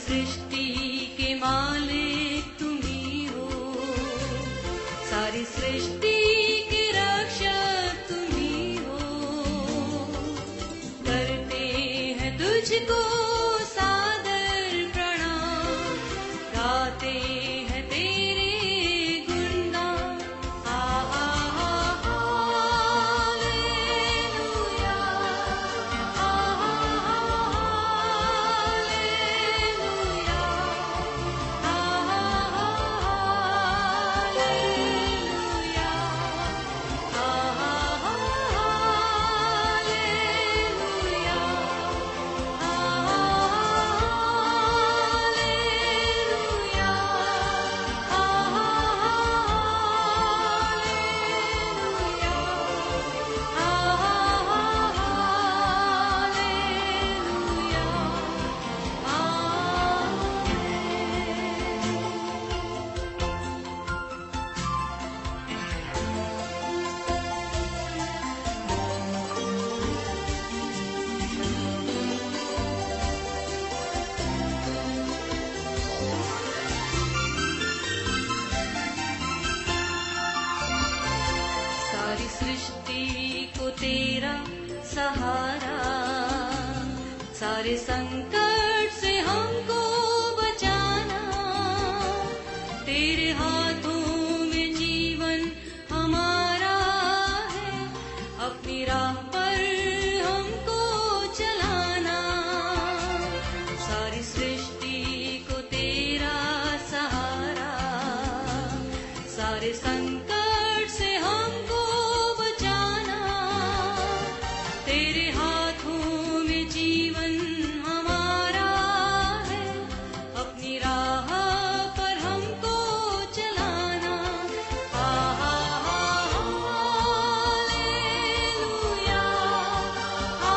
सृष्टि के मालिक तुम्ही हो, सारी सृष्टि के रक्षक तुम्ही हो। करते हैं तुझको सादर प्रणाम, गाते हैं तेरे गुणगान। आ आ आ हालेलुया, आ हालेलुया, आ हालेलुया, आ हालेलुया, सारी सृष्टि को तेरा सहारा, सारे संकट से हमको बचाना। तेरे हाथों में जीवन हमारा है, अपनी राह पर हमको चलाना। सारी सृष्टि को तेरा सहारा, सारे संकट से हमको बचाना। तेरे हाथों में जीवन हमारा है, अपनी राह पर हमको चलाना। आ हा हालेलुया, आ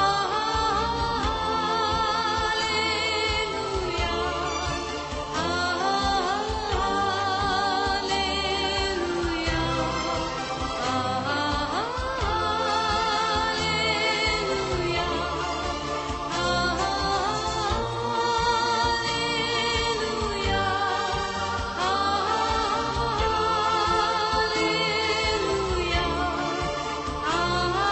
हालेलुया, आ हालेलुया, आ हालेलुया, आ हालेलुया, आ हालेलुया, आ हालेलुया,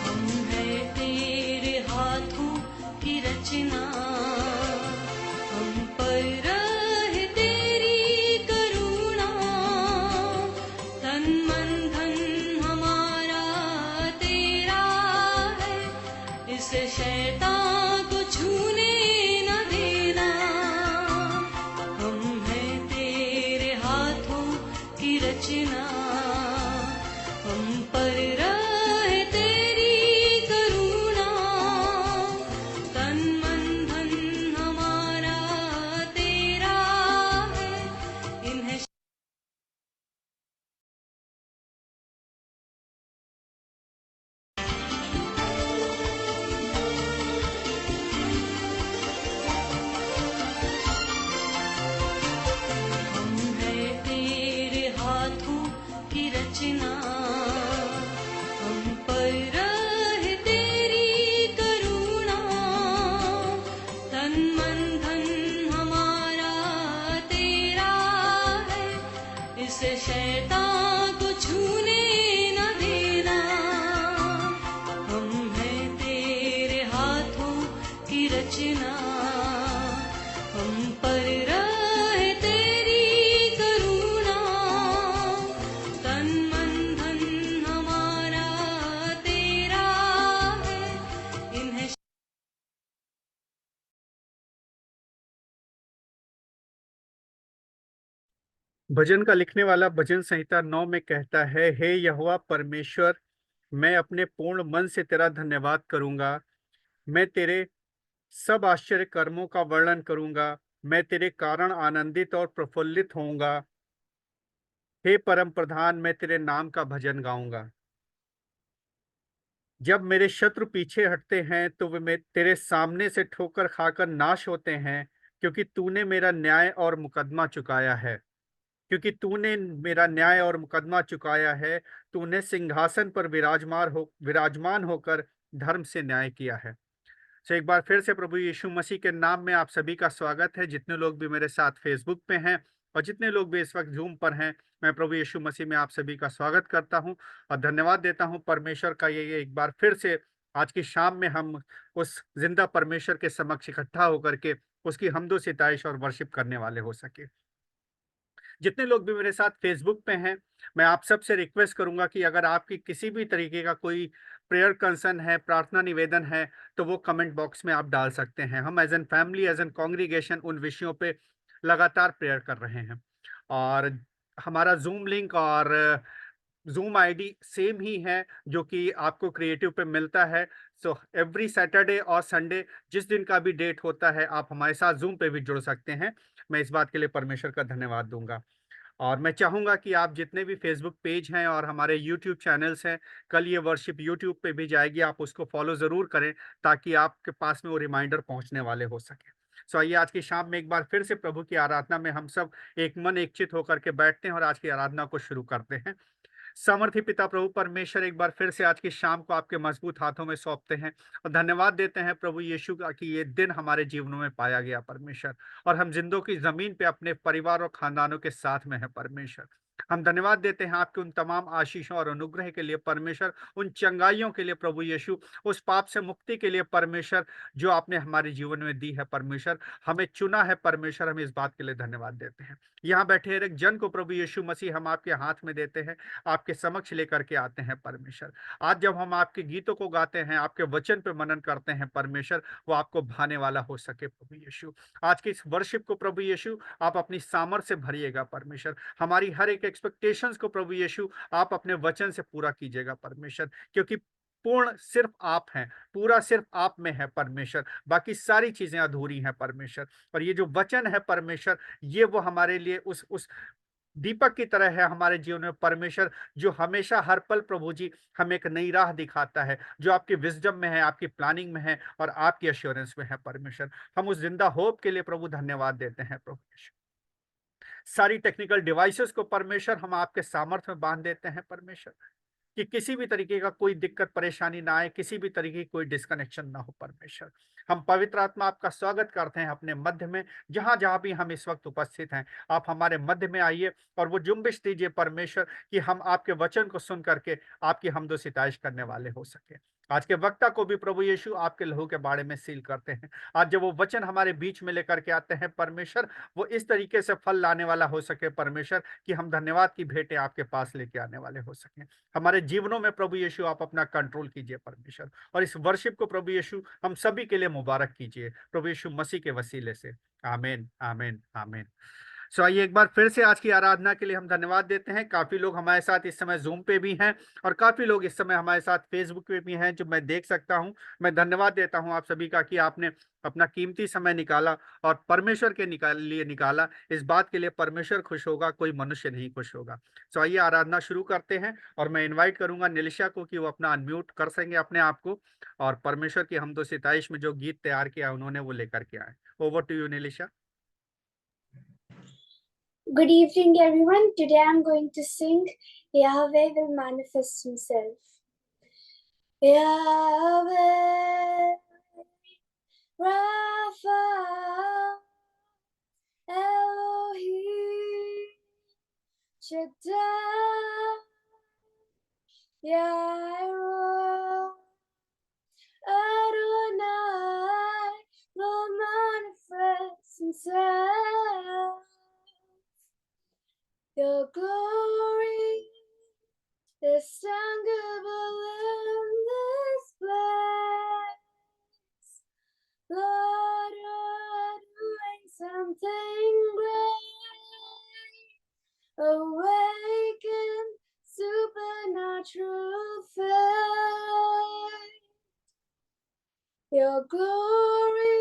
हम हैं तेरे हाथों की रचना, हम पर रहे तेरी करुणा। तन मन धन हमारा तेरा है, इसे शैतान को छूने न देना। हम हैं तेरे हाथों की रचना, हम पर रहे तेरी करुणा। तन मन धन हमारा तेरा है, इन्हें हम हैं तेरे हाथों की रचना, हम पर रहे तेरी करुणा। तन मन धन हमारा तेरा है, इसे शैतान को छूने न देना। हम हैं तेरे हाथों की रचना, हम पर रहे तेरी करुणा। तन मन धन हमारा तेरा है, इन्हें भजन का लिखने वाला भजन संहिता 9 में कहता है, हे यहोवा परमेश्वर, मैं अपने पूर्ण मन से तेरा धन्यवाद करूंगा। मैं तेरे सब आश्चर्य कर्मों का वर्णन करूंगा। मैं तेरे कारण आनंदित और प्रफुल्लित होऊंगा। हे परम प्रधान, मैं तेरे नाम का भजन गाऊंगा। जब मेरे शत्रु पीछे हटते हैं तो वे तेरे सामने से ठोकर खाकर नाश होते हैं, क्योंकि तूने मेरा न्याय और मुकदमा चुकाया है। क्योंकि तूने मेरा न्याय और मुकदमा चुकाया है, तूने सिंहासन पर विराजमान होकर धर्म से न्याय किया है। सो एक बार फिर से प्रभु यीशु मसीह के नाम में आप सभी का स्वागत है, जितने लोग भी मेरे साथ फेसबुक पे हैं और जितने लोग भी इस वक्त जूम पर हैं। मैं प्रभु यीशु मसीह में आप सभी का स्वागत करता हूं और धन्यवाद देता हूं परमेश्वर का। ये एक बार फिर से आज की शाम में हम उस जिंदा परमेश्वर के समक्ष इकट्ठा होकर के उसकी हमदो सिताइश और वर्शिप करने वाले हो सके। जितने लोग भी मेरे साथ फेसबुक पे हैं, मैं आप सबसे रिक्वेस्ट करूंगा कि अगर आपकी किसी भी तरीके का कोई प्रेयर कंसर्न है, प्रार्थना निवेदन है, तो वो कमेंट बॉक्स में आप डाल सकते हैं। हम as an family, as an congregation उन विषयों पे लगातार प्रेयर कर रहे हैं। और हमारा जूम लिंक और जूम आईडी सेम ही है जो कि आपको क्रिएटिव पे मिलता है। सो एवरी सैटरडे और संडे जिस दिन का भी डेट होता है, आप हमारे साथ जूम पे भी जुड़ सकते हैं। मैं इस बात के लिए परमेश्वर का धन्यवाद दूंगा। और मैं चाहूंगा कि आप जितने भी फेसबुक पेज हैं और हमारे यूट्यूब चैनल्स हैं, कल ये वर्शिप यूट्यूब पे भी जाएगी, आप उसको फॉलो ज़रूर करें ताकि आपके पास में वो रिमाइंडर पहुंचने वाले हो सके। सो आइए आज की शाम में एक बार फिर से प्रभु की आराधना में हम सब एक मन एक चित होकर के बैठते हैं और आज की आराधना को शुरू करते हैं। सामर्थी पिता प्रभु परमेश्वर, एक बार फिर से आज की शाम को आपके मजबूत हाथों में सौंपते हैं और धन्यवाद देते हैं प्रभु यीशु का कि ये दिन हमारे जीवनों में पाया गया परमेश्वर, और हम जिंदों की जमीन पे अपने परिवार और खानदानों के साथ में है परमेश्वर। हम धन्यवाद देते हैं आपके उन तमाम आशीषों और अनुग्रह के लिए परमेश्वर, उन चंगाइयों के लिए प्रभु यीशु, उस पाप से मुक्ति के लिए परमेश्वर जो आपने हमारे जीवन में दी है परमेश्वर। हमें चुना है परमेश्वर, हम इस बात के लिए धन्यवाद देते हैं। यहाँ बैठे हर एक जन को प्रभु यीशु मसीह हम आपके हाथ में देते हैं, आपके समक्ष लेकर के आते हैं परमेश्वर। आज जब हम आपके गीतों को गाते हैं, आपके वचन पे मनन करते हैं परमेश्वर, वो आपको भाने वाला हो सके प्रभु यीशु। आज की इस वर्शिप को प्रभु यीशु आप अपनी सामर्थ से भरिएगा परमेश्वर। हमारी हर एक एक्सपेक्टेशंस को प्रभु यीशु आप अपने वचन से पूरा कीजिएगा परमेश्वर, क्योंकि पूर्ण सिर्फ आप हैं, पूरा सिर्फ आप में है परमेश्वर, बाकी सारी चीजें अधूरी हैं परमेश्वर। और ये जो वचन है परमेश्वर, ये वो हमारे लिए उस दीपक की तरह है हमारे जीवन में परमेश्वर, जो हमेशा हर पल प्रभु जी हमें एक नई राह दिखाता है, जो आपकी विजडम में है, आपकी प्लानिंग में है और आपकी एश्योरेंस में है परमेश्वर। हम उस जिंदा होप के लिए प्रभु धन्यवाद देते हैं प्रभु यीशु। सारी टेक्निकल डिवाइसेस को परमेश्वर हम आपके सामर्थ्य में बांध देते हैं परमेश्वर, कि किसी भी तरीके का कोई दिक्कत परेशानी ना आए, किसी भी तरीके की कोई डिस्कनेक्शन ना हो परमेश्वर। हम पवित्र आत्मा आपका स्वागत करते हैं अपने मध्य में, जहां जहां भी हम इस वक्त उपस्थित हैं, आप हमारे मध्य में आइए और वो जुम्बिश दीजिए परमेश्वर, कि हम आपके वचन को सुन करके आपकी हमदो सिताइश करने वाले हो सके। आज के वक्ता को भी प्रभु यीशु आपके लहू के बारे में सील करते हैं। आज जब वो वचन हमारे बीच में लेकर के आते हैं परमेश्वर, वो इस तरीके से फल लाने वाला हो सके परमेश्वर, कि हम धन्यवाद की भेंटें आपके पास लेके आने वाले हो सके। हमारे जीवनों में प्रभु यीशु आप अपना कंट्रोल कीजिए परमेश्वर, और इस वर्शिप को प्रभु यीशु हम सभी के लिए मुबारक कीजिए प्रभु यीशु मसीह के वसीले से। आमीन, आमीन, आमीन। सो आइए एक बार फिर से आज की आराधना के लिए हम धन्यवाद देते हैं। काफी लोग हमारे साथ इस समय जूम पे भी हैं और काफी लोग इस समय हमारे साथ फेसबुक पे भी हैं, जो मैं देख सकता हूं। मैं धन्यवाद देता हूं आप सभी का कि आपने अपना कीमती समय निकाला और परमेश्वर के लिए निकाला। इस बात के लिए परमेश्वर खुश होगा, कोई मनुष्य नहीं खुश होगा। सो आइए आराधना शुरू करते हैं और मैं इन्वाइट करूंगा निलिशा को कि वो अपना अनम्यूट कर सकेंगे अपने आप को, और परमेश्वर की हमदो सिताइश में जो गीत तैयार किया उन्होंने वो लेकर के आए। Over to you Nilisha. Good evening, everyone. Today I'm going to sing Yahweh Will Manifest Himself. Yahweh, Rapha, Elohim, Shaddai, Yahweh, Adonai will manifest Himself. Your glory is tangible in this place. Lord, you're doing something great. Awaken supernatural faith. Your glory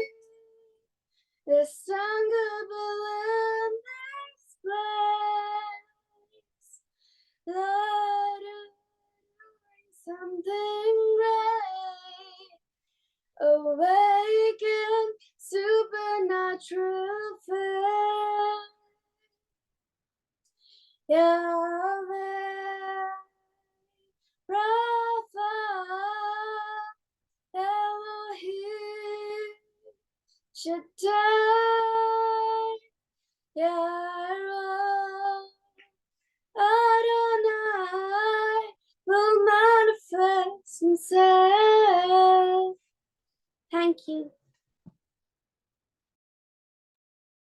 the song of in this place. Lord, you're doing something great. Awaken supernatural faith. Yahweh, Rapha, Elohim, Shaddai, Yahweh, Adonai will manifest himself. Thank you.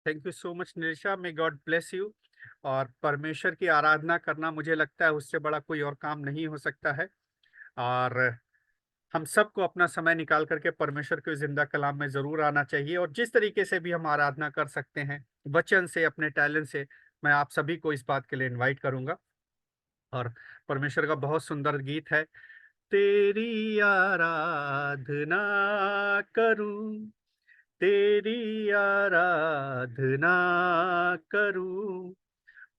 Thank you so much Nirisha, may God bless you. और परमेश्वर की आराधना करना, मुझे लगता है उससे बड़ा कोई और काम नहीं हो सकता है। और हम सबको अपना समय निकाल करके परमेश्वर के जिंदा कलाम में जरूर आना चाहिए, और जिस तरीके से भी हम आराधना कर सकते हैं, वचन से, अपने टैलेंट से, मैं आप सभी को इस बात के लिए इनवाइट करूंगा। और परमेश्वर का बहुत सुंदर गीत है, तेरी आराधना करूं, तेरी आराधना करूं,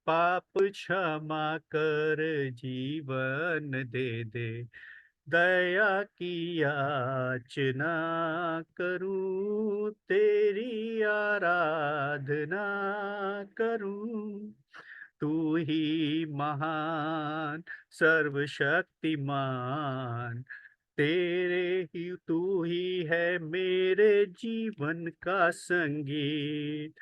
पाप क्षमा कर जीवन दे दे, दया की याचना करूं, तेरी आराधना करूं। तू ही महान सर्वशक्तिमान, तेरे ही तू ही है मेरे जीवन का संगीत।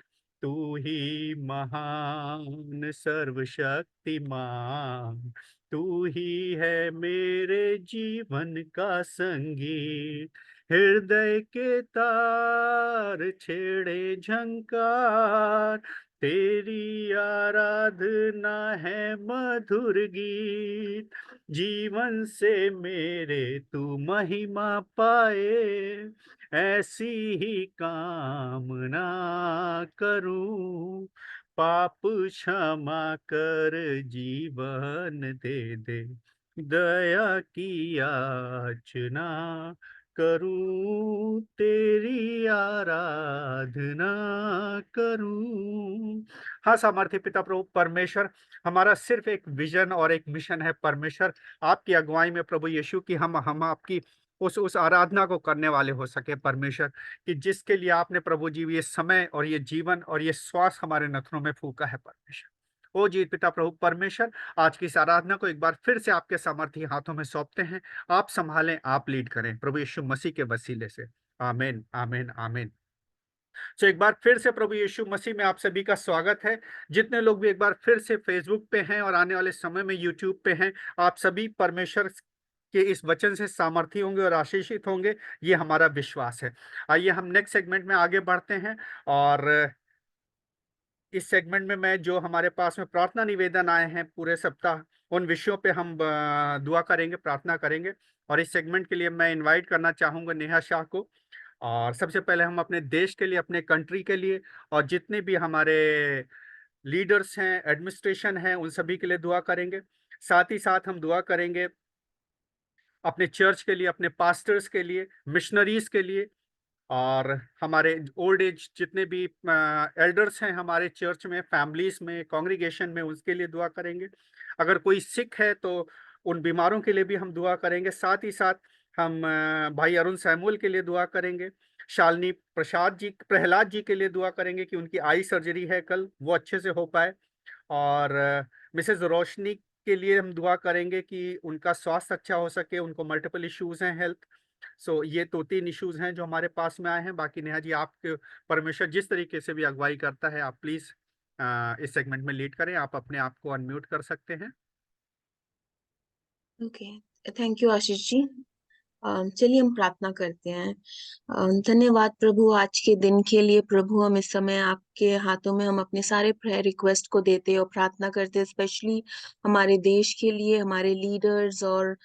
तू ही महान सर्वशक्तिमान, तू ही है मेरे जीवन का संगीत। हृदय के तार छेड़े झंकार, तेरी आराधना है मधुर गीत। जीवन से मेरे तू महिमा पाए, ऐसी ही कामना करूं। पाप क्षमा कर जीवन दे दे, दया की याचना करूं, तेरी आराधना करूं। हाँ सामर्थ्य पिता प्रभु परमेश्वर, हमारा सिर्फ एक विजन और एक मिशन है परमेश्वर, आपकी अगुवाई में प्रभु यीशु की हम आपकी उस आराधना को करने वाले हो सके परमेश्वर, कि जिसके लिए आपने प्रभु जी ये समय और ये जीवन और ये श्वास हमारे नथनों में फूका है परमेश्वर। ओ जी पिता प्रभु परमेश्वर, आज की इस आराधना को एक बार फिर से आपके सामर्थ्य हाथों में सौंपते हैं। आप संभालें, आप लीड करें प्रभु यीशु मसीह के वसीले से। आमीन, आमीन, आमीन। तो एक बार फिर से प्रभु यीशु मसीह में आप सभी का स्वागत है। जितने लोग भी एक बार फिर से फेसबुक पे हैं और आने वाले समय में यूट्यूब पे हैं, आप सभी परमेश्वर के इस वचन से सामर्थी होंगे और आशीषित होंगे, ये हमारा विश्वास है। आइए हम नेक्स्ट सेगमेंट में आगे बढ़ते हैं। और इस सेगमेंट में मैं जो हमारे पास में प्रार्थना निवेदन आए हैं पूरे सप्ताह, उन विषयों पे हम दुआ करेंगे, प्रार्थना करेंगे। और इस सेगमेंट के लिए मैं इनवाइट करना चाहूंगा नेहा शाह को। और सबसे पहले हम अपने देश के लिए, अपने कंट्री के लिए, और जितने भी हमारे लीडर्स हैं, एडमिनिस्ट्रेशन है, उन सभी के लिए दुआ करेंगे। साथ ही साथ हम दुआ करेंगे अपने चर्च के लिए, अपने पास्टर्स के लिए, मिशनरीज के लिए, और हमारे ओल्ड एज जितने भी एल्डर्स हैं हमारे चर्च में, फैमिलीज में, कांग्रीगेशन में, उसके लिए दुआ करेंगे। अगर कोई सिक है तो उन बीमारों के लिए भी हम दुआ करेंगे। साथ ही साथ हम भाई अरुण सैमुअल के लिए दुआ करेंगे। शालिनी प्रहलाद जी के लिए दुआ करेंगे कि उनकी आई सर्जरी है कल, वो अच्छे से हो पाए। और मिसेज रोशनी के लिए हम दुआ करेंगे कि उनका स्वास्थ्य अच्छा हो सके, उनको मल्टीपल इश्यूज हैं हेल्थ। ये दो तीन इश्यूज हैं जो हमारे पास में आए हैं। बाकी नेहा जी, आपके परमेश्वर जिस तरीके से भी अगुवाई करता है, आप प्लीज इस सेगमेंट में लीड करें। आप अपने आप को अनम्यूट कर सकते हैं। Okay, thank you Ashish ji. चलिए हम प्रार्थना करते हैं। धन्यवाद प्रभु आज के दिन के लिए। प्रभु हम इस समय आपके हाथों में हम अपने सारे प्रेयर रिक्वेस्ट को देते हैं और प्रार्थना करते हैं, स्पेशली हमारे देश के लिए, हमारे लीडर्स और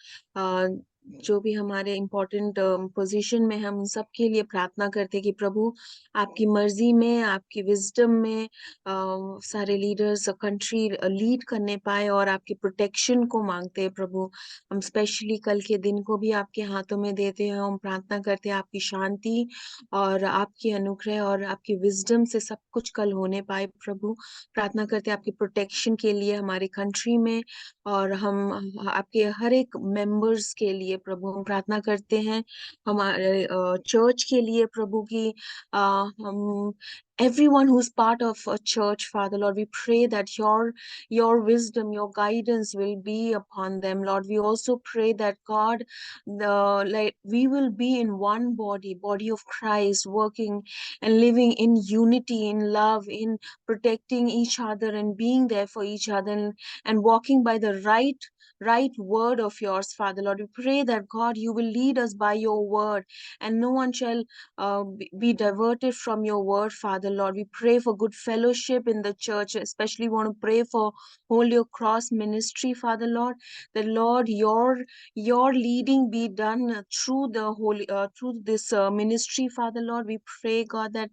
जो भी हमारे इम्पोर्टेंट पोजीशन में हम उन सब के लिए प्रार्थना करते हैं कि प्रभु आपकी मर्जी में, आपकी विजडम में सारे लीडर्स कंट्री लीड करने पाए, और आपकी प्रोटेक्शन को मांगते हैं प्रभु। हम स्पेशली कल के दिन को भी आपके हाथों में देते हैं। हम प्रार्थना करते हैं आपकी शांति और आपकी अनुग्रह और आपकी विजडम से सब कुछ कल होने पाए प्रभु। प्रार्थना करते हैं आपकी प्रोटेक्शन के लिए हमारी कंट्री में, और हम आपके हर एक मेंबर्स के लिए प्रभु हम प्रार्थना करते हैं। हमारे चर्च के लिए प्रभु की हम everyone who's part of a church, Father Lord, we pray that your wisdom, your guidance will be upon them, Lord. We also pray that God, the like we will be in one body of Christ, working and living in unity, in love, in protecting each other and being there for each other, and walking by the right word of yours, Father Lord. We pray that God, you will lead us by your word, and no one shall be diverted from your word, Father Lord. We pray for good fellowship in the church, especially want to pray for Holy Cross ministry, Father Lord. That Lord, your leading be done through the holy through this ministry, Father Lord. We pray, God, that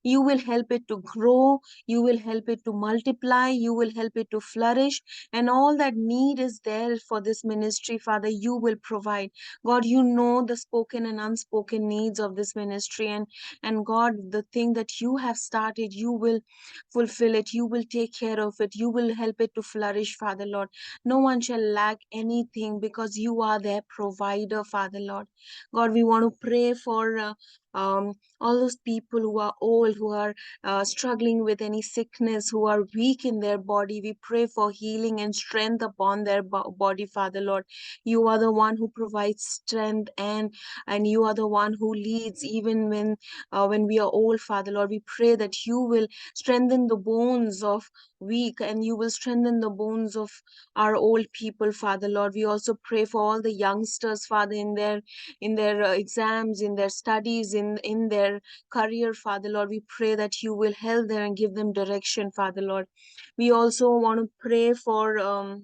you will help it to grow, you will help it to multiply, you will help it to flourish, and all that need is there for this ministry, Father, you will provide. God, you know the spoken and unspoken needs of this ministry, and God, the thing that you have started, you will fulfill it, you will take care of it, you will help it to flourish, Father Lord. No one shall lack anything because you are their provider, Father Lord. God, we want to pray for all those people who are old, who are struggling with any sickness, who are weak in their body. We pray for healing and strength upon their body, Father Lord. You are the one who provides strength, and you are the one who leads even when we are old, Father Lord. We pray that you will strengthen the bones of weak, and you will strengthen the bones of our old people, Father Lord. We also pray for all the youngsters, Father, in their exams, in their studies, in their career, Father Lord. We pray that you will help them and give them direction, Father Lord. We also want to pray for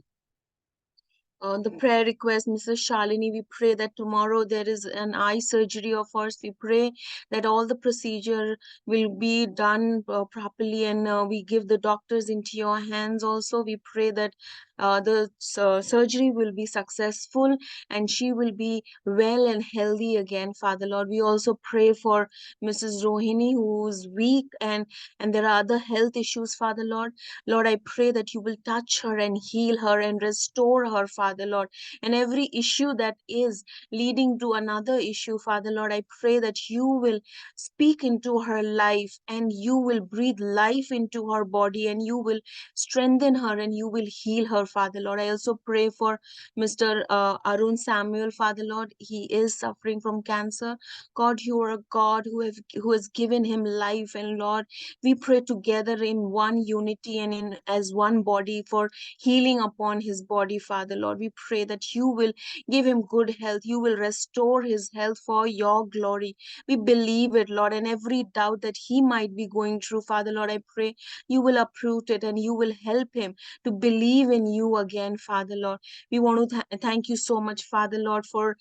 the prayer request, Mrs. Shalini. We pray that tomorrow there is an eye surgery of ours. We pray that all the procedure will be done properly, and we give the doctors into your hands also. We pray that the surgery will be successful and she will be well and healthy again, Father Lord. We also pray for Mrs. Rohini, who's weak, and there are other health issues, Father Lord. Lord, I pray that you will touch her and heal her and restore her, Father Lord. And every issue that is leading to another issue, Father Lord, I pray that you will speak into her life and you will breathe life into her body and you will strengthen her and you will heal her, Father Lord. I also pray for Mr. Arun Samuel, Father Lord. He is suffering from cancer. God, you are a God who has given him life, and Lord, we pray together in one unity and in as one body for healing upon his body, Father Lord. We pray that you will give him good health, you will restore his health for your glory. We believe it, Lord, and every doubt that he might be going through, Father Lord, I pray you will uproot it and you will help him to believe in you again, Father Lord. We want to thank you so much, Father Lord, for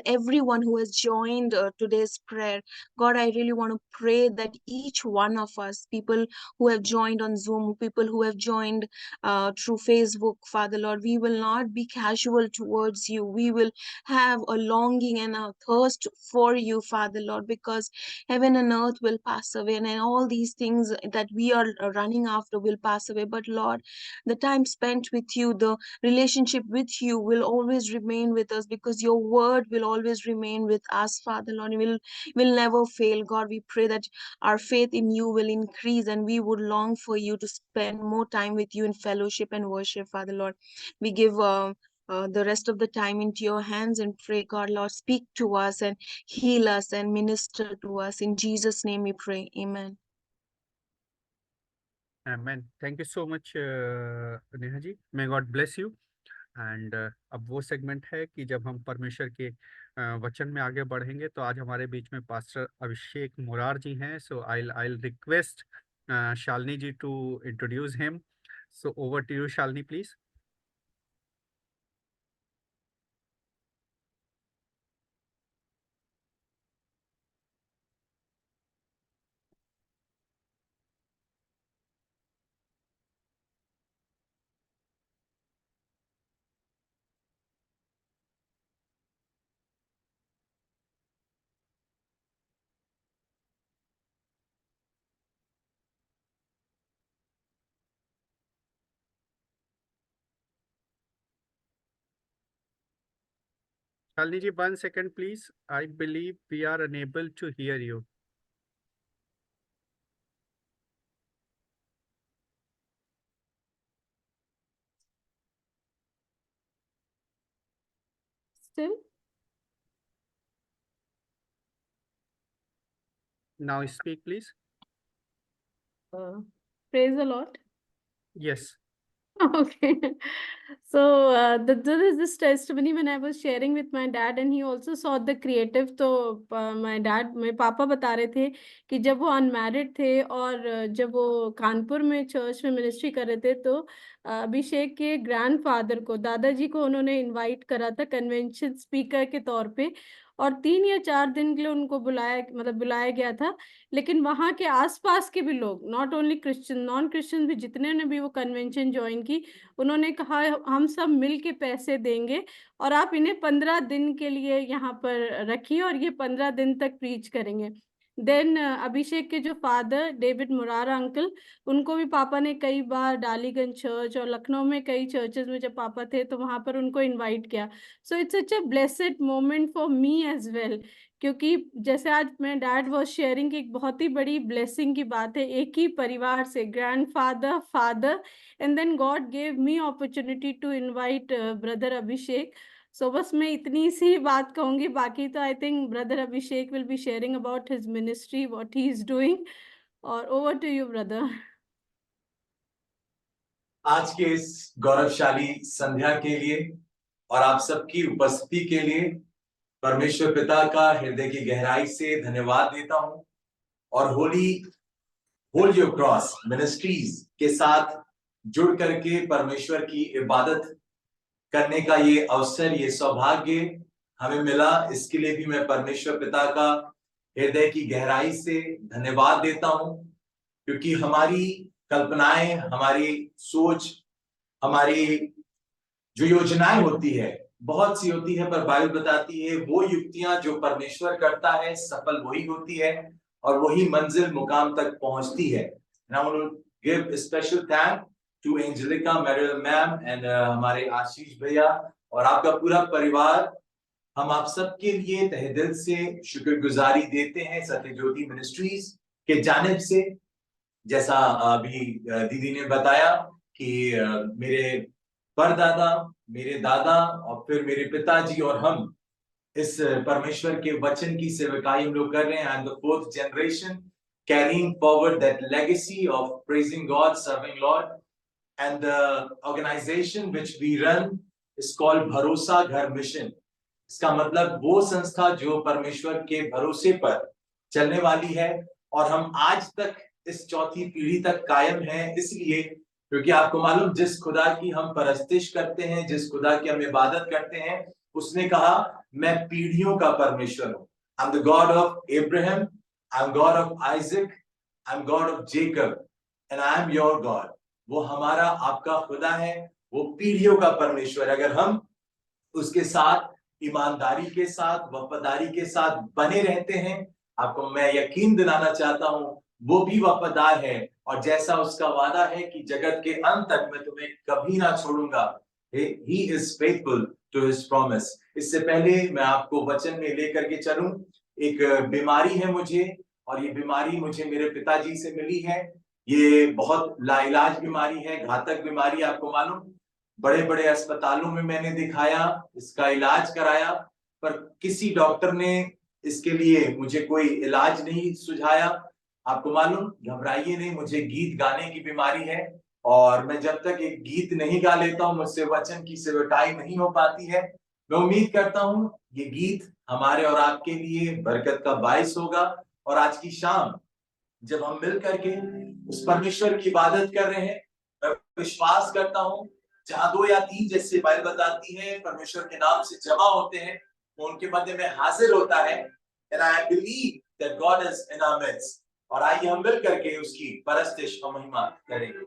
everyone who has joined today's prayer. God, I really want to pray that each one of us, people who have joined on Zoom, people who have joined through Facebook, Father Lord, we will not be casual towards you. We will have a longing and a thirst for you, Father Lord, because heaven and earth will pass away, and all these things that we are running after will pass away. But Lord, the time spent with you, the relationship with you will always remain with us, because your word will always remain with us, Father Lord. Will never fail. God, we pray that our faith in you will increase and we would long for you to spend more time with you in fellowship and worship, Father Lord. We give the rest of the time into your hands and pray, God, Lord, speak to us and heal us and minister to us. In Jesus' name we pray. Amen. Amen. Thank you so much, Neha ji. May God bless you. And अब वो segment है कि जब हम परमेश्वर के वचन में आगे बढ़ेंगे, तो आज हमारे बीच में पास्टर अभिषेक मुरार जी हैं. So I request Shalini ji to introduce him. So over to you, Shalini, please. Shalini ji, 1 second, please. I believe we are unable to hear you. Still? Now speak, please. Praise the Lord. Yes. Okay. So there is this testimony when I was sharing with my dad and he also saw the creative. तो मेरे पापा बता रहे थे कि जब वो unmarried थे और जब वो कानपुर में चर्च में मिनिस्ट्री कर रहे थे तो अभिषेक के ग्रैंडफादर को, दादाजी को उन्होंने इनवाइट करा था कन्वेंशन स्पीकर के तौर पे और 3 या 4 दिन के लिए उनको बुलाया गया था। लेकिन वहाँ के आसपास के भी लोग, not only Christian, non Christian भी जितने ने भी वो कन्वेंशन ज्वाइन की, उन्होंने कहा हम सब मिल के पैसे देंगे और आप इन्हें 15 दिन के लिए यहाँ पर रखिए और ये 15 दिन तक प्रीच करेंगे। देन अभिषेक के जो फादर डेविड मुरारा अंकल, उनको भी पापा ने कई बार डालीगंज चर्च और लखनऊ में कई चर्चेस में जब पापा थे तो वहाँ पर उनको इनवाइट किया। So it's such a blessed moment for me as well, क्योंकि जैसे आज मैं डैड वाज शेयरिंग की एक बहुत ही बड़ी ब्लेसिंग की बात है, एक ही परिवार से grandfather, father, and then God gave me opportunity to invite brother Abhishek. So बस मैं इतनी सी बात कहूंगी, बाकी तो I think brother Abhishek will be sharing about his ministry, what he is doing, और ओवर टू यू ब्रदर। आज के इस गौरवशाली संध्या के लिए और आप सबकी उपस्थिति के लिए परमेश्वर पिता का हृदय की गहराई से धन्यवाद देता हूं और होल्ड योर क्रॉस मिनिस्ट्रीज के साथ जुड़ करके परमेश्वर की इबादत करने का ये अवसर, ये सौभाग्य हमें मिला, इसके लिए भी मैं परमेश्वर पिता का हृदय की गहराई से धन्यवाद देता हूं, क्योंकि हमारी कल्पनाएं, हमारी सोच, हमारी जो योजनाएं होती है बहुत सी होती है, पर बाइबल बताती है वो युक्तियां जो परमेश्वर करता है सफल वही होती है और वही मंजिल मुकाम तक पहुंचती है। I want to give a special thank to Angelica, Meryl ma'am and हमारे आशीष भैया और आपका पूरा परिवार। हम आप सबके लिए तहे दिल से शुक्रगुजारी देते हैं सत्यज्योति मिनिस्ट्रीज के जानिब से। जैसा अभी दीदी ने बताया कि मेरे परदादा, मेरे दादा और फिर मेरे पिताजी और हम इस परमेश्वर के वचन की सेवकाई हम लोग कर रहे हैं। I am the 4th generation carrying forward that legacy of praising God, serving Lord, and the organization which we run is called भरोसा घर मिशन। इसका मतलब वो संस्था जो परमेश्वर के भरोसे पर चलने वाली है और हम आज तक इस 4थी पीढ़ी तक कायम हैं, इसलिए क्योंकि आपको मालूम जिस खुदा की हम परस्तिश करते हैं, जिस खुदा की हम इबादत करते हैं, उसने कहा मैं पीढ़ियों का परमेश्वर हूं। I am the God of Abraham, I am God of Isaac, I am God of Jacob and I am your God. वो हमारा आपका खुदा है, वो पीढ़ियों का परमेश्वर। अगर हम उसके साथ ईमानदारी के साथ, वफादारी के साथ बने रहते हैं, आपको मैं यकीन दिलाना चाहता हूं वो भी वफादार है और जैसा उसका वादा है कि जगत के अंत तक मैं तुम्हें कभी ना छोड़ूंगा। He is faithful to his promise। इससे पहले मैं आपको वचन में लेकर के चलूं, एक बीमारी है मुझे और ये बीमारी मुझे मेरे पिताजी से मिली है। ये बहुत लाइलाज बीमारी है, घातक बीमारी, आपको मालूम। बड़े बड़े अस्पतालों में मैंने दिखाया, इसका इलाज कराया, पर किसी डॉक्टर ने इसके लिए मुझे कोई इलाज नहीं सुझाया। आपको मालूम, घबराइए नहीं, मुझे गीत गाने की बीमारी है और मैं जब तक एक गीत नहीं गा लेता हूं मुझसे वचन की सेवकाई नहीं हो पाती है। मैं उम्मीद करता हूं ये गीत हमारे और आपके लिए बरकत का बायस होगा और आज की शाम जब हम मिल करके उस परमेश्वर की इबादत कर रहे हैं, मैं विश्वास करता हूं जहां 2 या 3 जैसे बाइबल बताती है परमेश्वर के नाम से जमा होते हैं, वो उनके मध्य में हाजिर होता है। And I believe that God is in our midst. और आइए हम मिल करके उसकी परस्तिश और महिमा करेंगे।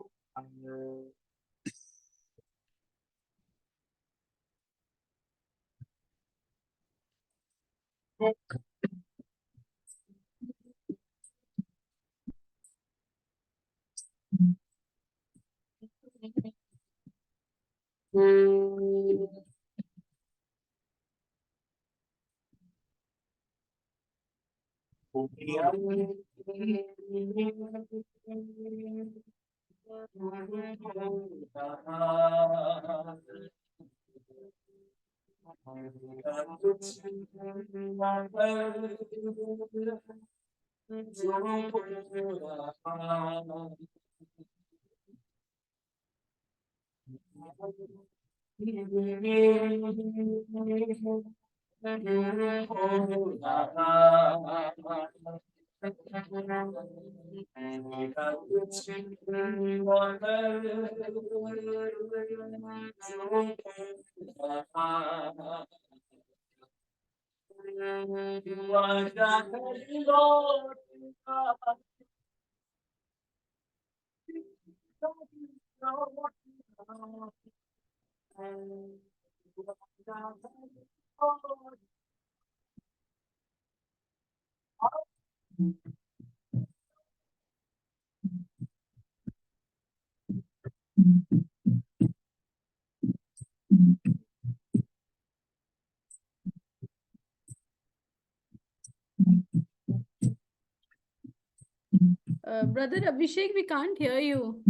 Brother Abhishek, we can't hear you.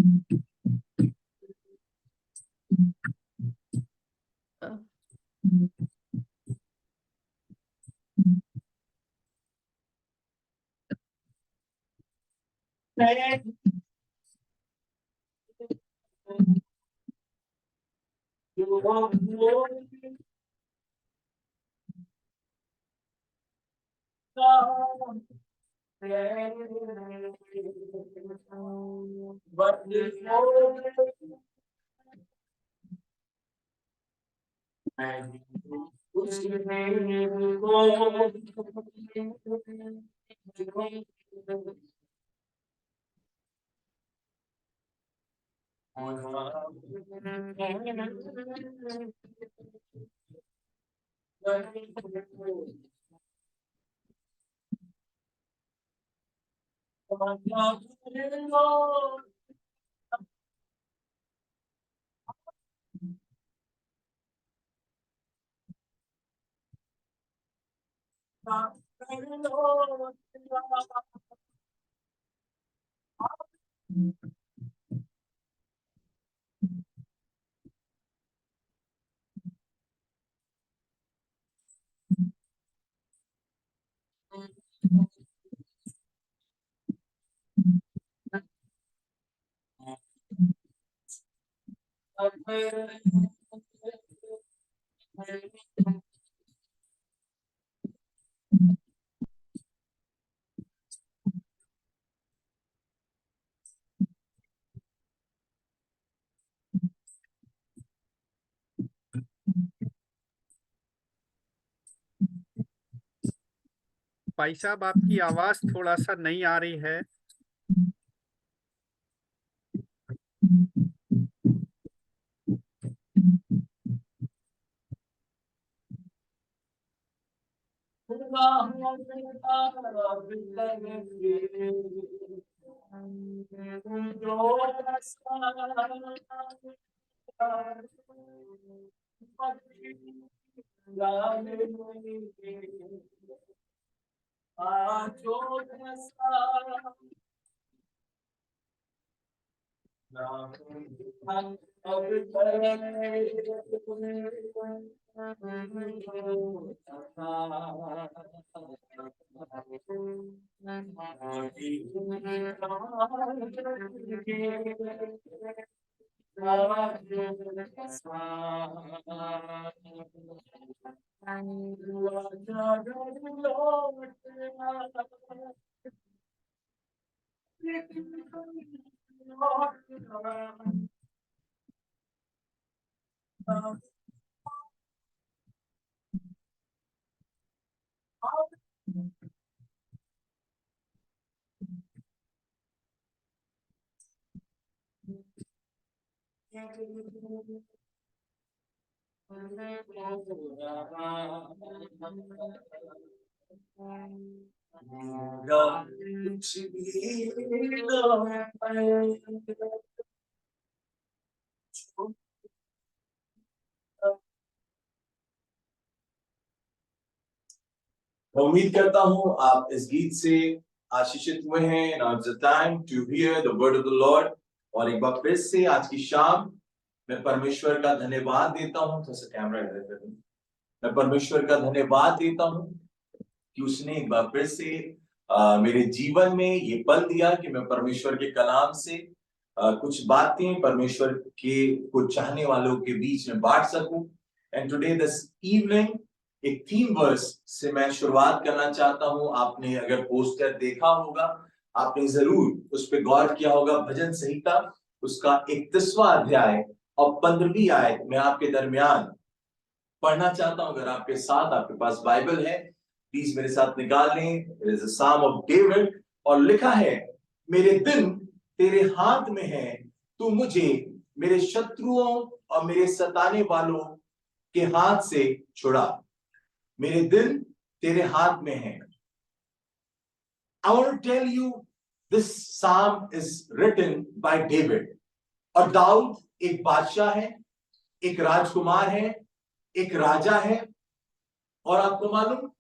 Uh, भाई साहब, आपकी आवाज थोड़ा सा नहीं आ रही है। उम्मीद करता हूं आप इस गीत से आशीषित हुए हैं। Now it's the time to hear the word of the Lord। और एक बार फिर से आज की शाम मैं परमेश्वर का धन्यवाद देता हूं। थोड़ा सा कैमरा इधर कर दूं। मैं परमेश्वर का धन्यवाद देता हूं कि उसने एक बार फिर से मेरे जीवन में ये पल दिया कि मैं परमेश्वर के कलाम से कुछ बातें परमेश्वर के कुछ चाहने वालों के बीच में बांट सकूं। एंड टुडे दिस इवनिंग एक थीम वर्स से मैं शुरुआत करना चाहता हूं। आपने अगर पोस्टर देखा होगा, आपने जरूर उस पर गौर किया होगा। भजन संहिता उसका 31वां अध्याय और 15वीं आयत मैं आपके दरमियान पढ़ना चाहता हूं। अगर आपके साथ आपके पास बाइबल है, प्लीज मेरे साथ निकाल लें। It is a psalm of David और लिखा है, मेरे दिन तेरे हाथ में है, तू मुझे मेरे शत्रुओं और मेरे सताने वालों के हाथ से छुड़ा। मेरे दिन तेरे हाथ में है। I want to tell you this psalm is written by David। और दाऊद एक बादशाह है, एक राजकुमार है, एक राजा है। और आपको मालूम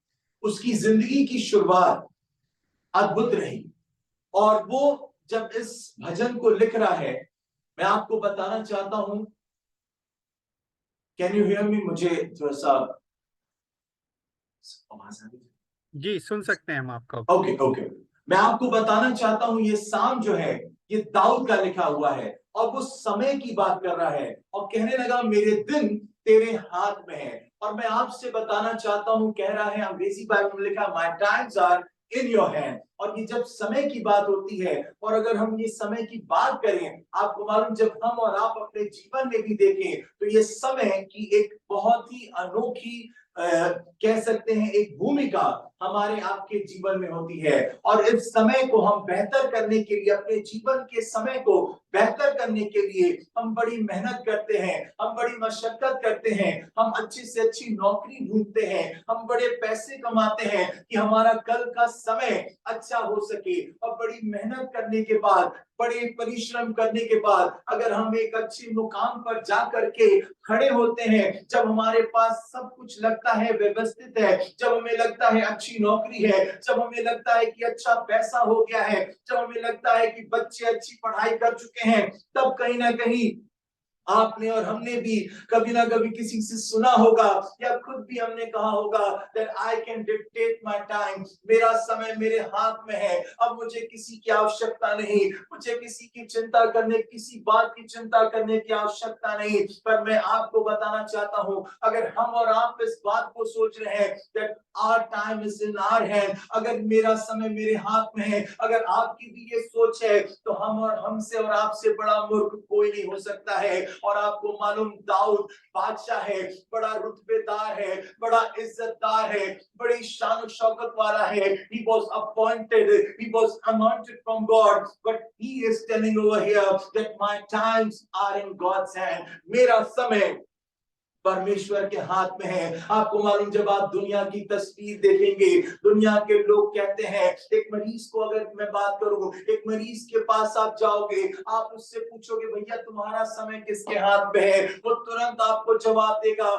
उसकी जिंदगी की शुरुआत अद्भुत रही। और वो जब इस भजन को लिख रहा है, मैं आपको बताना चाहता हूं। Can you hear me? मुझे थोड़ा सा आवाज आ रही है? जी, सुन सकते हैं हम आपको। ओके। मैं आपको बताना चाहता हूं, ये साम जो है ये दाऊद का लिखा हुआ है और वो समय की बात कर रहा है और कहने लगा मेरे दिन तेरे हाथ में है। और मैं आपसे बताना चाहता हूं, कह रहा है, अंग्रेजी बाइबल में लिखा, my times are in your hand. और ये जब समय की बात होती है, और अगर हम ये समय की बात करें, आपको मालूम जब हम और आप अपने जीवन में भी देखें तो ये समय की एक बहुत ही अनोखी कह सकते हैं एक भूमिका हमारे आपके जीवन में होती है। और इस समय को हम बेहतर करने के लिए, अपने जीवन के समय को बेहतर करने के लिए हम बड़ी मेहनत करते हैं, हम बड़ी मशक्कत करते हैं, हम अच्छी से अच्छी नौकरी ढूंढते हैं, हम बड़े पैसे कमाते हैं कि हमारा कल का समय अच्छा हो सके। और बड़ी मेहनत करने के बाद, बड़े परिश्रम करने के बाद अगर हम एक अच्छे मुकाम पर जा करके खड़े होते हैं, जब हमारे पास सब कुछ लगता है व्यवस्थित है, जब हमें लगता है अच्छी नौकरी है, जब हमें लगता है कि अच्छा पैसा हो गया है, जब हमें लगता है कि बच्चे अच्छी पढ़ाई कर चुके हैं, तब कहीं ना कहीं आपने और हमने भी कभी ना कभी किसी से सुना होगा या खुद भी हमने कहा होगा that I can dictate my time। मेरा समय मेरे हाथ में है, अब मुझे किसी की आवश्यकता नहीं, मुझे किसी की चिंता करने, किसी बात की चिंता करने की आवश्यकता नहीं। पर मैं आपको बताना चाहता हूं, अगर हम और आप इस बात को सोच रहे हैं that our time is in our hand, अगर मेरा समय मेरे हाथ में है, अगर आपकी भी ये सोच है, तो हम और हमसे और आपसे बड़ा मूर्ख कोई नहीं हो सकता है। और आपको मालूम दाऊद बादशाह है, बड़ा रुतबेदार है, बड़ा इज्जतदार है, बड़ी शान शौकत वाला है। He was appointed, he was anointed from God, but he is telling over here that my times are in God's hand। मेरा समय परमेश्वर के हाथ में है। आपको मालूम जब आप दुनिया की तस्वीर देखेंगे, दुनिया के लोग कहते हैं, एक मरीज को अगर मैं बात करूं, एक मरीज के पास आप जाओगे, आप उससे पूछोगे भैया तुम्हारा समय किसके हाथ में है, वो तुरंत आपको जवाब देगा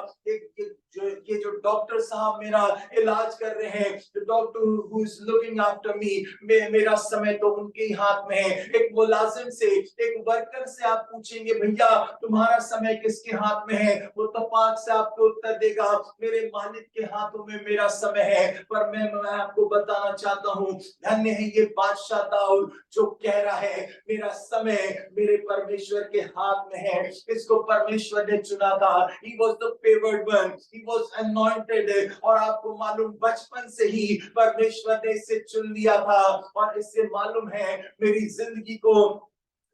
ये जो डॉक्टर साहब मेरा इलाज कर रहे हैं, the doctor who is looking after me, मेरा समय तो उनके ही हाथ में है। एक मुलाजिम से, एक वर्कर से आप पूछेंगे भैया तुम्हारा समय किसके हाथ में है, वो तपाक से आपको उत्तर देगा मेरे मालिक के हाथों में मेरा समय है। पर मैं आपको बताना चाहता हूँ, धन्य है ये बादशाह दाऊद जो कह रहा है मेरा समय मेरे परमेश्वर के हाथ में है। इसको परमेश्वर ने चुना था। He was the favored one, he was anointed। और आपको मालूम बचपन से ही परमेश्वर ने इसे चुन लिया था। और इससे मालूम है मेरी जिंदगी को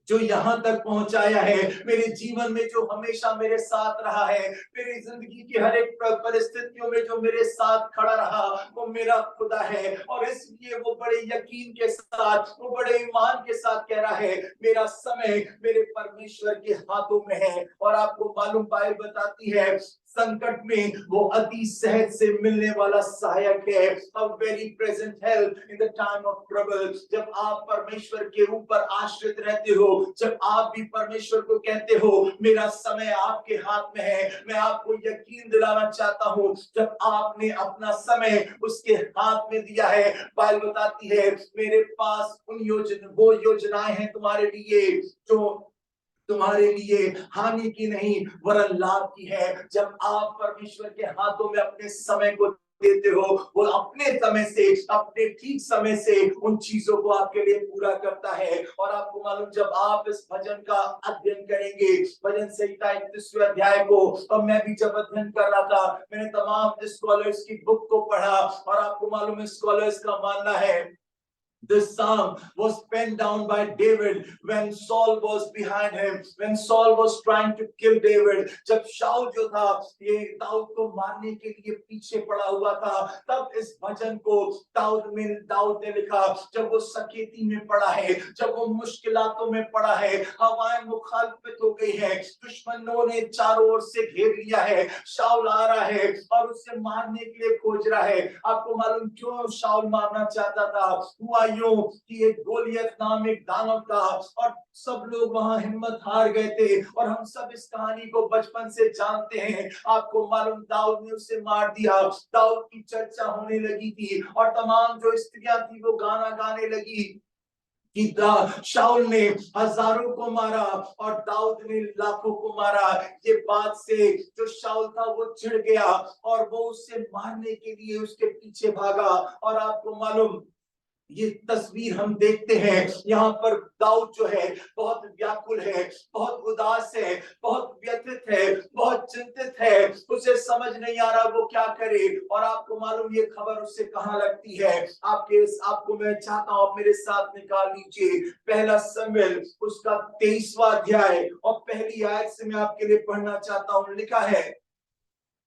जो यहां तक पहुंचाया है, मेरे जीवन में जो हमेशा मेरे साथ रहा है, मेरी जिंदगी की हर एक परिस्थितियों में जो मेरे साथ खड़ा रहा, वो मेरा खुदा है। और इसलिए वो बड़े यकीन के साथ, वो बड़े ईमान के साथ कह रहा है मेरा समय मेरे परमेश्वर के हाथों में है। और आपको मालूम बाइबल बताती है संकट में वो अति सहज से मिलने वाला सहायक है। A very present help in the time of trouble। जब आप परमेश्वर के ऊपर आश्रित रहते हो, जब आप भी परमेश्वर को कहते हो मेरा समय आपके हाथ में है, मैं आपको यकीन दिलाना चाहता हूं, जब आपने अपना समय उसके हाथ में दिया है, बाइबल बताती है मेरे पास वो योजनाएं हैं तुम्हारे लिए जो तुम्हारे लिए हानि की नहीं वरन लाभ की है। जब आप परमेश्वर के हाथों में अपने समय को देते हो, वो अपने समय से, अपने ठीक समय से उन चीजों को आपके लिए पूरा करता है। और आपको मालूम, जब आप इस भजन का अध्ययन करेंगे, भजन संहिता 31वें अध्याय को, और मैं भी जब अध्ययन कर रहा था, मैंने तमाम स्कॉलर्स की बुक को पढ़ा, और आपको मालूम है स्कॉलर्स का मानना है this psalm was penned down by David when Saul was behind him, when Saul was trying to kill David। जब शाऊल जो था ये दाऊद को मारने के लिए पीछे पड़ा हुआ था, तब इस भजन को दाऊद ने लिखा। जब वो सकेती में पड़ा है, जब वो मुश्किलातों में पड़ा है, हवाएं मुखालिफत हो गई है, दुश्मनों ने चारों ओर से घेर लिया है, शाऊल आ रहा है और उसे मारने के लिए खोज रहा है। आपको मालूम क्यों शाऊल मारना चाहता था? हुआ यूं कि एक गोलियत नाम एक दानव था, और सब लोग वहां हिम्मत हार गए थे, और हम सब इस कहानी को बचपन से जानते हैं। आपको मालूम दाऊद ने उसे मार दिया। दाऊद की चर्चा होने लगी थी, और तमाम जो स्त्रियां थी वो गाना गाने लगी कि शाऊल ने हजारों को मारा और दाऊद ने लाखों को मारा। ये बात से जो शाऊल था वो चिढ़ गया, और वो उसे मारने के लिए उसके पीछे भागा। और आपको मालूम ये तस्वीर हम देखते हैं, यहाँ पर दाऊद जो है बहुत व्याकुल है, बहुत उदास है, बहुत व्यथित है, बहुत चिंतित है, उसे समझ नहीं आ रहा वो क्या करे। और आपको मालूम ये खबर उससे कहाँ लगती है? आपको मैं चाहता हूँ आप मेरे साथ निकाल लीजिए 1 शमूएल उसका 23वां अध्याय, और पहली आयत से मैं आपके लिए पढ़ना चाहता हूँ। लिखा है,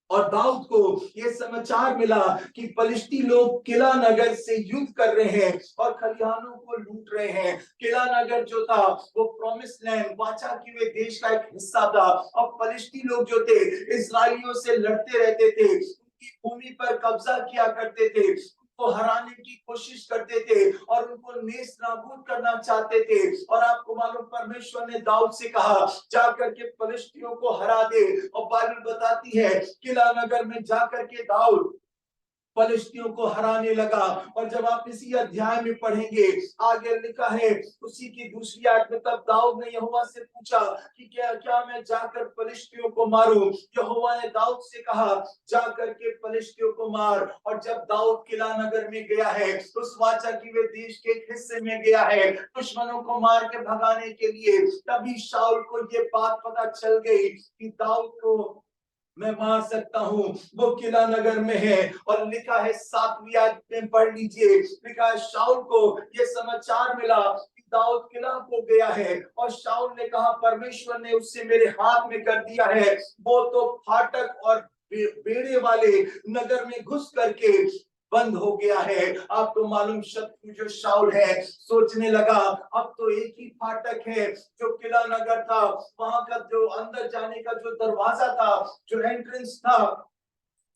और दाऊद को यह समाचार मिला कि फलिश्ती लोग किला नगर से युद्ध कर रहे हैं और खलिहानों को लूट रहे हैं। किला नगर जो था वो प्रॉमिस लैंड, वाचा किए हुए देश का एक हिस्सा था, और फलिश्ती लोग जो थे इस्राएलियों से लड़ते रहते थे, उनकी भूमि पर कब्जा किया करते थे, को हराने की कोशिश करते थे और उनको नेस्त नाबूद करना चाहते थे। और आपको मालूम परमेश्वर ने दाऊद से कहा जाकर के फलिश्तियों को हरा दे। और बाइबल बताती है किला नगर में जाकर के दाऊद फलिश्तियों को हराने लगा। और जब आप इसी अध्याय में पढ़ेंगे, आगे लिखा है उसी की दूसरी आयत में, तब दाऊद ने यहोवा से पूछा कि क्या मैं जाकर फलिश्तियों को मारूं? यहोवा ने दाऊद से कहा जाकर के फलिश्तियों को मार। और जब दाऊद किला नगर में गया है, उस वाचा की वे देश के एक हिस्से में गया है दुश्मनों को मार के भगाने के लिए, तभी शाऊल को ये बात पता चल गई कि दाऊद को मैं मार सकता हूँ, वो किला नगर में है। और लिखा है 7वीं आयत में पढ़ लीजिए, लिखा है शाऊल को ये समाचार मिला कि दाऊद किला को गया है, और शाऊल ने कहा परमेश्वर ने उससे मेरे हाथ में कर दिया है, वो तो फाटक और बेड़े वाले नगर में घुस करके बंद हो गया है। आपको मालूम शत्रु जो शाऊल है सोचने लगा अब तो एक ही फाटक है, जो किला नगर था वहां का जो अंदर जाने का जो दरवाजा था, जो एंट्रेंस था,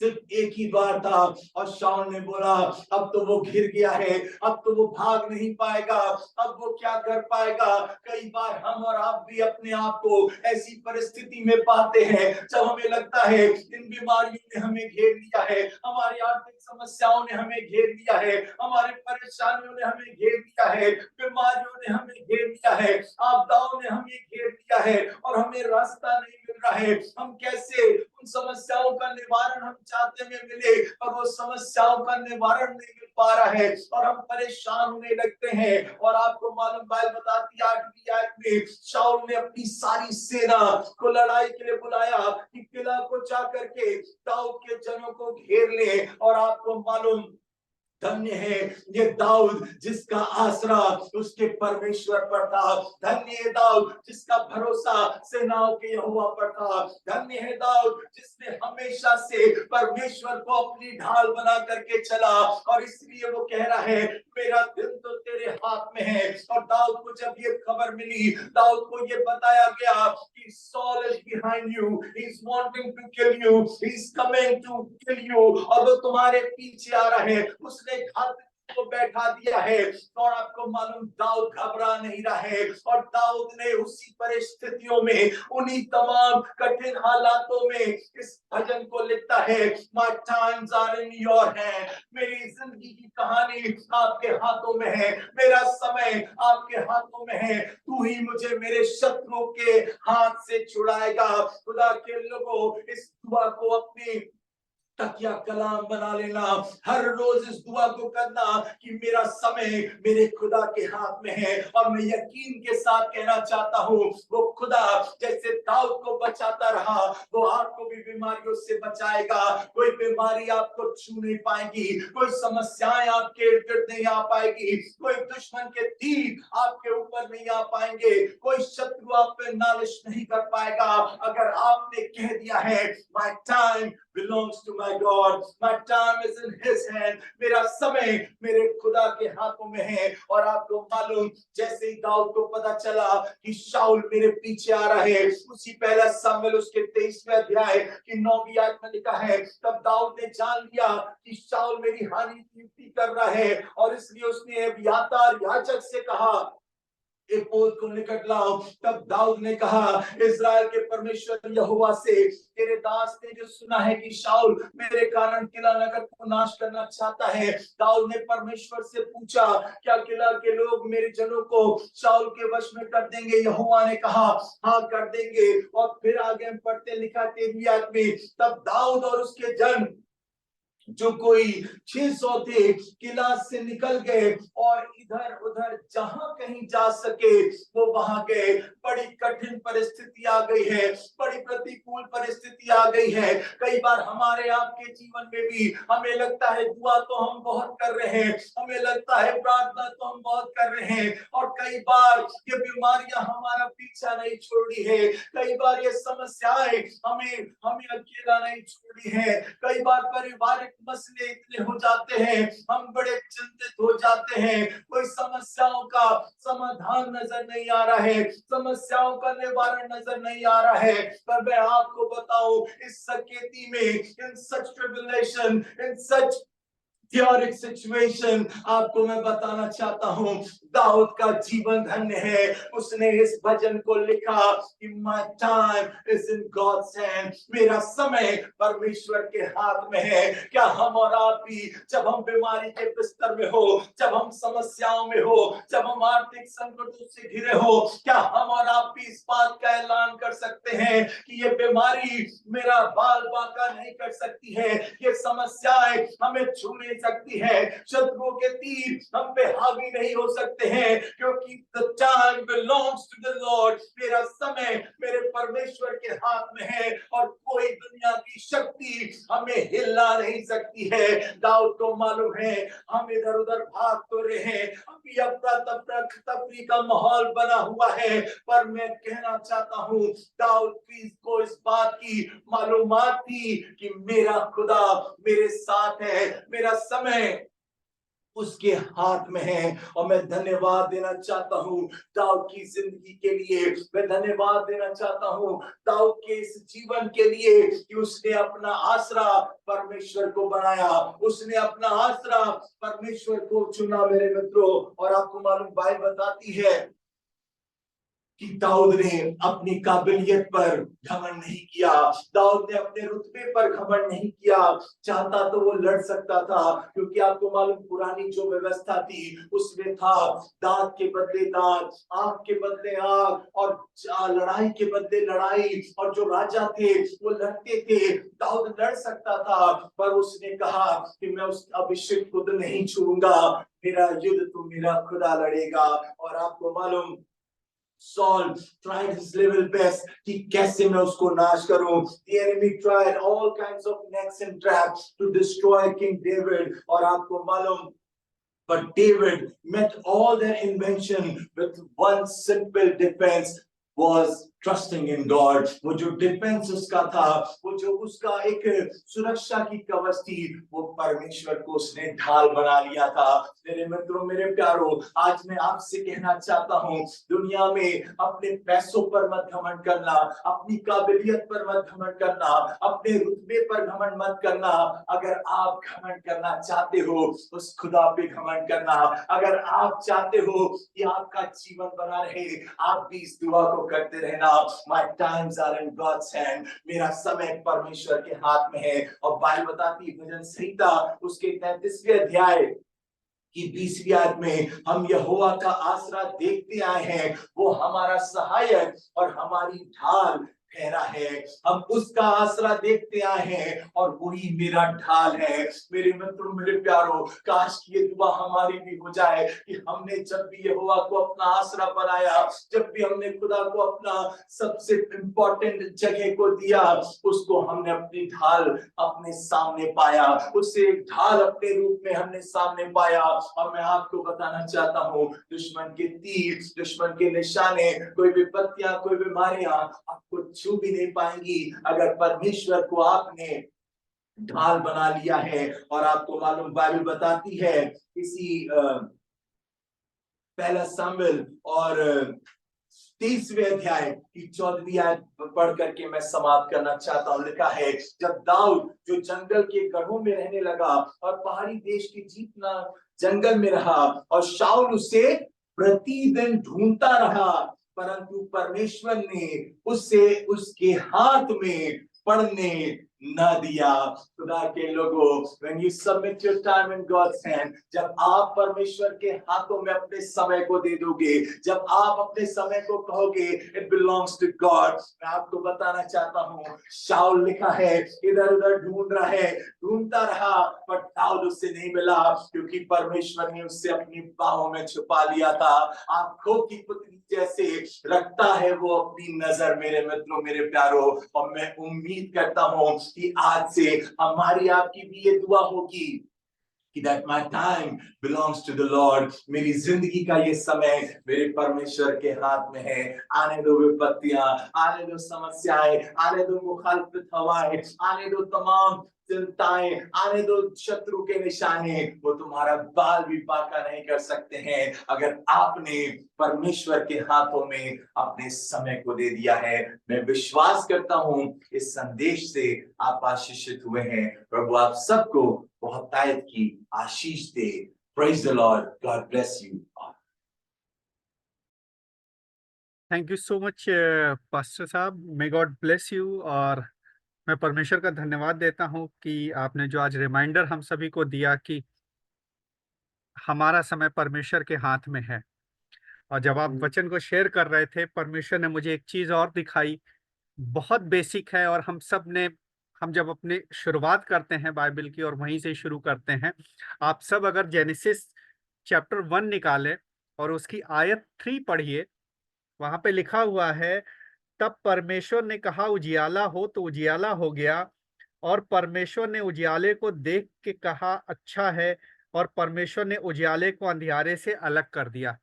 सिर्फ एक ही बार था। और शाऊल ने बोला अब तो वो घिर गया है, अब तो वो भाग नहीं पाएगा, अब वो क्या कर पाएगा? कई बार हम और आप भी अपने आप को ऐसी परिस्थिति में पाते हैं जब हमें लगता है इन बीमारियों ने हमें घेर लिया है, हमारी आर्थिक समस्याओं ने हमें घेर लिया है, हमारे परेशानियों ने हमें घेर लिया है, बीमारियों ने हमें घेर लिया है, आपदाओं ने हमें घेर लिया है, और हमें रास्ता नहीं मिल रहा है। हम कैसे उन समस्याओं का निवारण हम चाहते में मिले, और वो समस्याओं का निवारण नहीं मिल पा रहा है, और हम परेशान होने लगते हैं। और आपको मालूम बाइबल बताती है 8वीं आयत में शाऊल ने अपनी सारी सेना को लड़ाई के लिए बुलाया कि किला को जाकर के दाऊद के जनों को घेर ले। और आपको मालूम धन्य है ये दाऊद जिसका आसरा उसके परमेश्वर पर था, धन्य है दाऊद जिसका भरोसा सेनाओं के यहोवा पर था, धन्य है दाऊद जिसने हमेशा से परमेश्वर को अपनी ढाल बना करके चला। और इसलिए वो कह रहा है मेरा दिन तो तेरे हाथ में है। और दाऊद को जब ये खबर मिली, दाऊद को ये बताया गया कि कि Saul is behind you, he's wanting to kill you, he's coming to kill you, और वो तुम्हारे पीछे आ रहा है, उसने घात को बैठा दिया है। और आपको मालूम दाऊद घबरा नहीं रहा है, और दाऊद ने उसी परिस्थितियों में, उन्हीं तमाम कठिन हालातों में इस भजन को लिखता है, My times are in your hand, मेरी जिंदगी की कहानी आपके हाथों में है, मेरा समय आपके हाथों में है, तू ही मुझे मेरे शत्रुओं के हाथ से छुड़ाएगा। खुदा के लोगों, इस दुआ को अपनी तकिया कलाम बना लेना, हर रोज इस दुआ को करना कि मेरा समय मेरे खुदा के हाथ में है। और मैं यकीन के साथ कहना चाहता हूँ, वो खुदा जैसे दाऊद को बचाता रहा, वो आपको भी बीमारियों से बचाएगा। कोई बीमारी आपको छू नहीं पाएगी, कोई समस्याएं आपके इर्द गिर्द नहीं आ पाएगी, कोई दुश्मन के तीर आपके ऊपर नहीं आ पाएंगे, कोई शत्रु आप पे नालिश नहीं कर पाएगा। अगर आपने कह दिया है, My time belongs to my God, my time is in his hand, मेरा समय मेरे खुदा के हाथों में है। और आपको मालूम, जैसे ही दाऊद को पता चला कि शाऊल मेरे पीछे आ रहा है, उसी पहला शमूएल उसके 23वें अध्याय की 9वीं आयत में लिखा है, तब दाऊद ने जान लिया कि शाऊल मेरी हानि नियुक्ति कर रहा है, और इसलिए उसने अबियातार याजक से कहा, एपोद को निकट लाओ। तब दाऊद ने कहा, इस्राएल के परमेश्वर यहोवा से, तेरे दास ने जो सुना है कि शाऊल मेरे कारण किला नगर को नाश करना चाहता है। दाऊद ने परमेश्वर से पूछा, क्या किला के लोग मेरे जनों को शाऊल के वश में कर देंगे? यहोवा ने कहा, हाँ कर देंगे। और फिर आगे हम पढ़ते, लिखा 13वीं आयत में, तब दाऊद और उसके जन जो कोई 600 थे किला से निकल गए, और इधर उधर जहां कहीं जा सके वो वहां गए। बड़ी कठिन परिस्थिति आ गई है, बड़ी प्रतिकूल परिस्थिति आ गई है। कई बार हमारे आपके जीवन में भी हमें लगता है दुआ तो हम बहुत कर रहे हैं, हमें लगता है प्रार्थना तो हम बहुत कर रहे हैं, और कई बार ये बीमारियां हमारा पीछा नहीं छोड़ रही है, कई बार ये समस्याएं हमें अकेला नहीं छोड़ रही है, कई बार पारिवारिक मसले इतने हो जाते हैं, हम बड़े चिंतित हो जाते हैं, कोई समस्याओं का समाधान नजर नहीं आ रहा है, समस्याओं का निवारण नजर नहीं आ रहा है। पर मैं आपको बताऊं, इस सकेती में, इन सच ट्रिबुलेशन, इन सच थियोरिक सिचुएशन, आपको मैं बताना चाहता हूं, दाऊद का जीवन धन्य है। उसने इस भजन को लिखा कि My time is in God's hand, मेरा समय परमेश्वर के हाथ में है। क्या हम और आप भी, जब हम बीमारी के बिस्तर में हो, जब हम समस्याओं में हो, जब हम आर्थिक संकटों से घिरे हो, क्या हम और आप भी इस बात का ऐलान कर सकते हैं कि ये बीमारी मेरा बाल बांका नहीं कर सकती है, ये समस्याएं हमें छू नहीं सकती है, शत्रुओं के तीर हम पे हावी नहीं हो सकते हैं, क्योंकि the time belongs to the Lord, मेरा समय मेरे परमेश्वर के हाथ में है, और कोई दुनिया की शक्ति हमें हिला नहीं सकती है। दाऊद को मालूम है, हम इधर उधर भाग तो रहे हैं, अभी अफरा तफरी का माहौल बना हुआ है, पर मैं कहना चाहता हूँ, दाऊद को इस बात की मालूमात थी कि मेरा खुदा मेरे साथ है, मेरा समय उसके हाथ में है। और मैं धन्यवाद देना चाहता हूँ दाऊद की जिंदगी के लिए, मैं धन्यवाद देना चाहता हूँ दाऊद के इस जीवन के लिए कि उसने अपना आसरा परमेश्वर को बनाया, उसने अपना आसरा परमेश्वर को चुना मेरे मित्रों। और आपको मालूम, बाइबल बताती है कि दाऊद ने अपनी काबिलियत पर घमंड नहीं किया, दाऊद ने अपने रुतबे पर घमंड नहीं किया। चाहता तो वो लड़ सकता था, क्योंकि आपको मालूम पुरानी जो व्यवस्था थी उसमें था दांत के बदले दांत, आंख के बदले आंख, और लड़ाई के बदले लड़ाई। और जो राजा थे वो लड़ते थे, दाऊद लड़ सकता था, पर उसने कहा कि मैं उस अभिषेक खुद नहीं छूऊंगा, मेरा युद्ध तो मेरा खुदा लड़ेगा। और आपको मालूम, Saul tried his level best कि कैसे मैं उसको नाश करूं। The enemy tried all kinds of nets and traps to destroy King David। और आपको मालूम, but David met all their invention with one simple defense, was trusting in God, वो जो डिफेंस उसका था, वो जो उसका एक सुरक्षा की कवच थी, वो परमेश्वर को उसने ढाल बना लिया था। मेरे मित्रों, मेरे प्यारों, आज मैं आपसे कहना चाहता हूँ, दुनिया में अपने पैसों पर मत घमंड करना, अपनी काबिलियत पर मत घमंड करना, अपने रुतबे पर घमंड मत करना। अगर आप घमंड करना चाहते हो, उस खुदा पे घमंड करना। अगर आप चाहते हो कि आपका जीवन बना रहे, आप भी इस दुआ को करते रहना, my times are in God's hand, मेरा समय परमेश्वर के हाथ में है। और बाइबल बताती है, भजन संहिता उसके 33वें अध्याय कि 20वीं आयत में, हम यहोवा का आसरा देखते आए हैं, वो हमारा सहायक और हमारी ढाल ठहरा है। हम उसका आसरा देखते आए हैं और वही मेरा ढाल है। मेरे मित्रों, मेरे प्यारों, काश की ये दुआ हमारी भी हो जाए कि हमने जब भी यहोवा को अपना आसरा बनाया, जब भी हमने खुदा को अपना सबसे इंपॉर्टेंट जगह को दिया, उसको हमने अपनी ढाल अपने सामने पाया, उसे ढाल अपने रूप में हमने सामने पाया। और मैं आपको बताना चाहता हूँ, दुश्मन के तीर, दुश्मन के निशाने, कोई विपत्तियां, कोई बीमारियां आपको छू भी नहीं पाएंगी, अगर परमेश्वर को आपने ढाल बना लिया है। और आपको मालूम, बाइबल बताती है, इसी पहला शमूएल और 30वें अध्याय की 14वीं आयत पढ़ करके मैं समाप्त करना चाहता हूँ। लिखा है, जब दाऊद जो जंगल के गढ़ों में रहने लगा और पहाड़ी देश की जीतना जंगल में रहा, और शाऊल उसे प्रतिदिन ढूंढता रहा, परंतु परमेश्वर ने उसे उसके हाथ में पड़ने न दिया। खुदा के लोगों, when you submit your time in God's hand, जब आप परमेश्वर के हाथों में अपने समय को दे दोगे, जब आप अपने समय को कहोगे it belongs to God, मैं आपको बताना चाहता हूँ, शाऊल लिखा है इधर उधर ढूंढ रहा है, ढूंढता रहा, पर दाऊद उससे नहीं मिला, क्योंकि परमेश्वर ने उससे अपनी बाहों में छुपा लिया था। आंखों की पुतली जैसे रखता है वो अपनी नजर, मेरे मित्रों, मेरे प्यारों। और मैं उम्मीद करता हूँ कि आज से हमारी आपकी भी ये दुआ होगी कि that my time belongs to the Lord, मेरी जिंदगी का ये समय मेरे परमेश्वर के हाथ में है। आने दो विपत्तियां, आने दो समस्याएं, आने दो मुखालिफत हवाएं, आने दो तमाम चिंताएं, आने दो शत्रु के निशाने, वो तुम्हारा बाल भी बांका नहीं कर सकते हैं, अगर आपने परमेश्वर के हाथों में अपने समय को दे दिया है। मैं विश्वास करता हूं इस संदेश से आप आशीषित हुए हैं। प्रभु आप सबको बहुत तायत की आशीष दे। Praise the Lord. God bless you. Thank you so much pastor साहब, मे गॉड ब्लेस यू। और मैं परमेश्वर का धन्यवाद देता हूं कि आपने जो आज रिमाइंडर हम सभी को दिया कि हमारा समय परमेश्वर के हाथ में है। और जब आप वचन को शेयर कर रहे थे, परमेश्वर ने मुझे एक चीज और दिखाई, बहुत बेसिक है, और हम जब अपने शुरुआत करते हैं बाइबल की और वहीं से शुरू करते हैं। आप सब अगर जेनेसिस चैप्टर 1 निकालें और उसकी आयत 3 पढ़िए, वहां पे लिखा हुआ है, तब परमेश्वर ने कहा उजियाला हो, तो उजियाला हो गया। और परमेश्वर ने उजियाले को देख के कहा अच्छा है, और परमेश्वर ने उजियाले को अंधियारे से अलग कर दिया।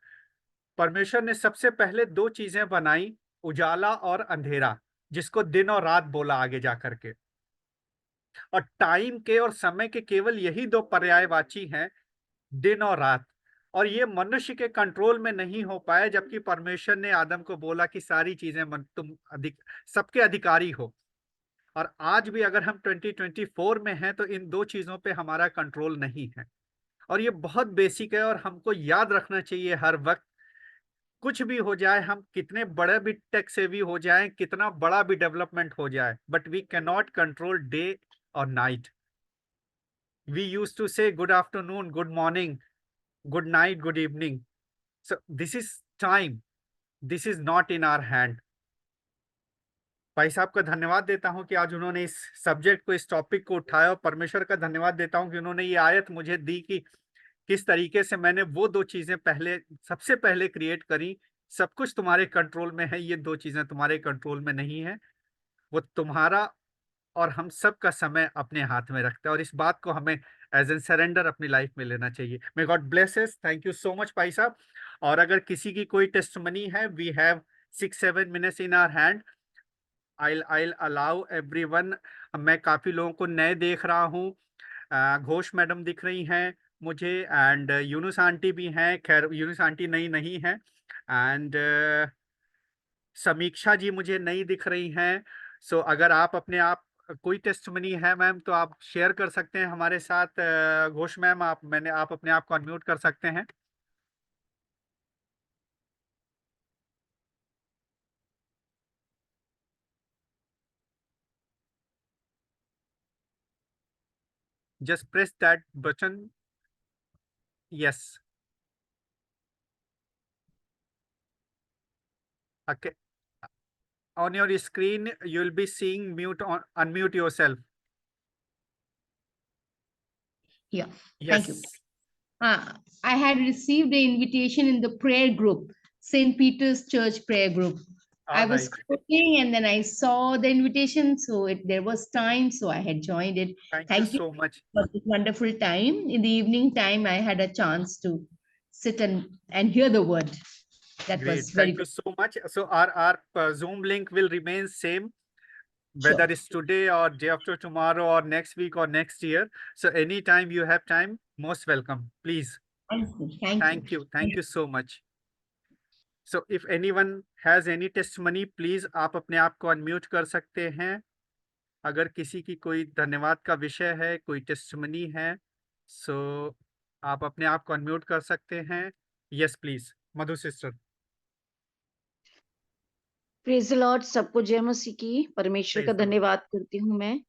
परमेश्वर ने सबसे पहले 2 चीजें बनाई, उजाला और अंधेरा, जिसको दिन और रात बोला आगे जा करके। और टाइम के और समय के केवल यही 2 पर्यायवाची हैं, दिन और रात। और ये मनुष्य के कंट्रोल में नहीं हो पाए, जबकि परमेश्वर ने आदम को बोला कि सारी चीजें तुम सबके अधिकारी हो। और आज भी अगर हम 2024 में हैं, तो इन 2 चीजों पे हमारा कंट्रोल नहीं है। और ये बहुत बेसिक है, और हमको याद रखना चाहिए हर वक्त, कुछ भी हो जाए, हम कितने बड़े भी टेक सेवी हो जाएं, कितना बड़ा भी डेवलपमेंट हो जाए, but we can not control day और night. We used to say good afternoon, good morning, good night, good evening. So this is time, this is not in our hand. भाई साहब का धन्यवाद देता हूं कि आज उन्होंने इस सब्जेक्ट को, इस टॉपिक को उठाया, और परमेश्वर का धन्यवाद देता हूं कि उन्होंने ये आयत मुझे दी कि किस तरीके से मैंने वो 2 चीजें सबसे पहले क्रिएट करी। सब कुछ तुम्हारे कंट्रोल में है, ये 2 चीजें तुम्हारे कंट्रोल में नहीं है। वो तुम्हारा और हम सब का समय अपने हाथ में रखता है, और इस बात को हमें एज एन सरेंडर अपनी लाइफ में लेना चाहिए। May God blesses. Thank you so much भाई साहब। और अगर किसी की कोई टेस्टमनी है, we have 6-7 minutes in our hand. I'll allow everyone. मैं काफी लोगों को नए देख रहा हूँ. घोष मैडम दिख रही हैं मुझे, एंड यूनुस आंटी भी हैं. खैर यूनुस आंटी नई नहीं है, एंड समीक्षा जी मुझे नई दिख रही हैं. सो अगर आप अपने आप कोई टेस्टमनी है मैम तो आप शेयर कर सकते हैं हमारे साथ. घोष मैम आप अपने आप को अनम्यूट कर सकते हैं. Just press that button. Yes. Okay. On your screen, you'll be seeing unmute yourself. Yeah, Yes. thank you. I had received an invitation in the prayer group, St. Peter's Church prayer group. I was cooking and then I saw the invitation, so there was time, so I had joined it. Thank you so much for this wonderful time. In the evening time, I had a chance to sit and hear the word. That Great. was very Thank you so much. So our Zoom link will remain same, whether Sure. it's today or day after tomorrow or next week or next year. So anytime you have time, most welcome. Please. Thank you. Thank you so much. So if anyone has any testimony, please आप अपने आप को unmute कर सकते हैं. अगर किसी की कोई धन्यवाद का विषय है, कोई टेस्टमनी है, सो आप अपने आप को अनम्यूट कर सकते हैं. Yes please Madhu sister. Praise the Lord. सबको जय मसीह की. परमेश्वर का Praise the Lord. धन्यवाद करती हूँ मैं.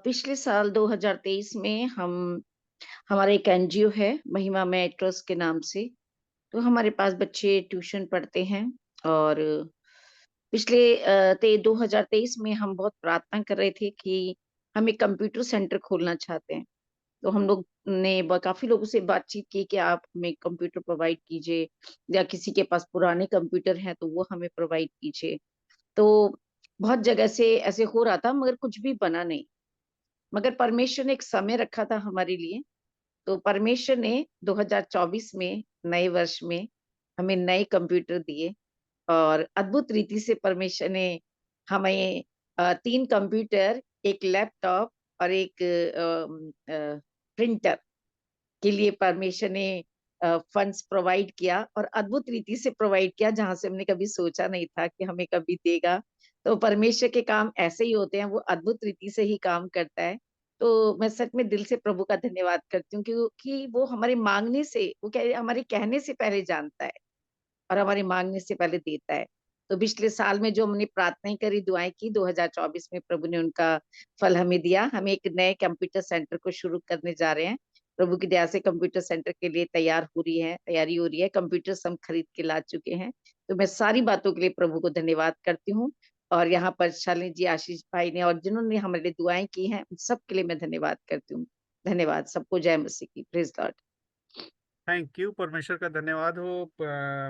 पिछले साल 2023 में हमारा एक एनजीओ है महिमा में ट्रस्ट के नाम से, तो हमारे पास बच्चे ट्यूशन पढ़ते हैं. और पिछले 2023 में हम बहुत प्रार्थना कर रहे थे कि हम एक कंप्यूटर सेंटर खोलना चाहते हैं. तो हम लोग ने काफी लोगों से बातचीत की कि आप हमें कंप्यूटर प्रोवाइड कीजिए, या किसी के पास पुराने कंप्यूटर हैं तो वो हमें प्रोवाइड कीजिए. तो बहुत जगह से ऐसे हो रहा था, मगर कुछ भी बना नहीं. मगर परमेश्वर ने एक समय रखा था हमारे लिए. तो परमेश्वर ने 2024 में नए वर्ष में हमें नए कंप्यूटर दिए, और अद्भुत रीति से परमेश्वर ने हमें 3 कंप्यूटर, एक लैपटॉप और एक प्रिंटर के लिए परमेश्वर ने फंड्स प्रोवाइड किया, और अद्भुत रीति से प्रोवाइड किया जहां से हमने कभी सोचा नहीं था कि हमें कभी देगा. तो परमेश्वर के काम ऐसे ही होते हैं, वो अद्भुत रीति से ही काम करता है. तो मैं सच में दिल से प्रभु का धन्यवाद करती हूँ क्योंकि वो हमारे मांगने से, वो हमारे कहने से पहले जानता है और हमारी मांगने से पहले देता है. तो पिछले साल में जो हमने प्रार्थनाएं करी, दुआएं की, 2024 में प्रभु ने उनका फल हमें दिया. हम एक नए कंप्यूटर सेंटर को शुरू करने जा रहे हैं. प्रभु की दया से कंप्यूटर सेंटर के लिए तैयारी हो रही है. कंप्यूटर्स हम खरीद के ला चुके हैं. तो मैं सारी बातों के लिए प्रभु को धन्यवाद करती हूँ. और यहाँ पर शालिनी जी, आशीष भाई ने और जिन्होंने हमारे लिए दुआएं की हैं, उन सबके लिए मैं धन्यवाद करती हूँ. धन्यवाद. सबको जय मसीह की. Praise Lord. Thank you. परमेश्वर का धन्यवाद हो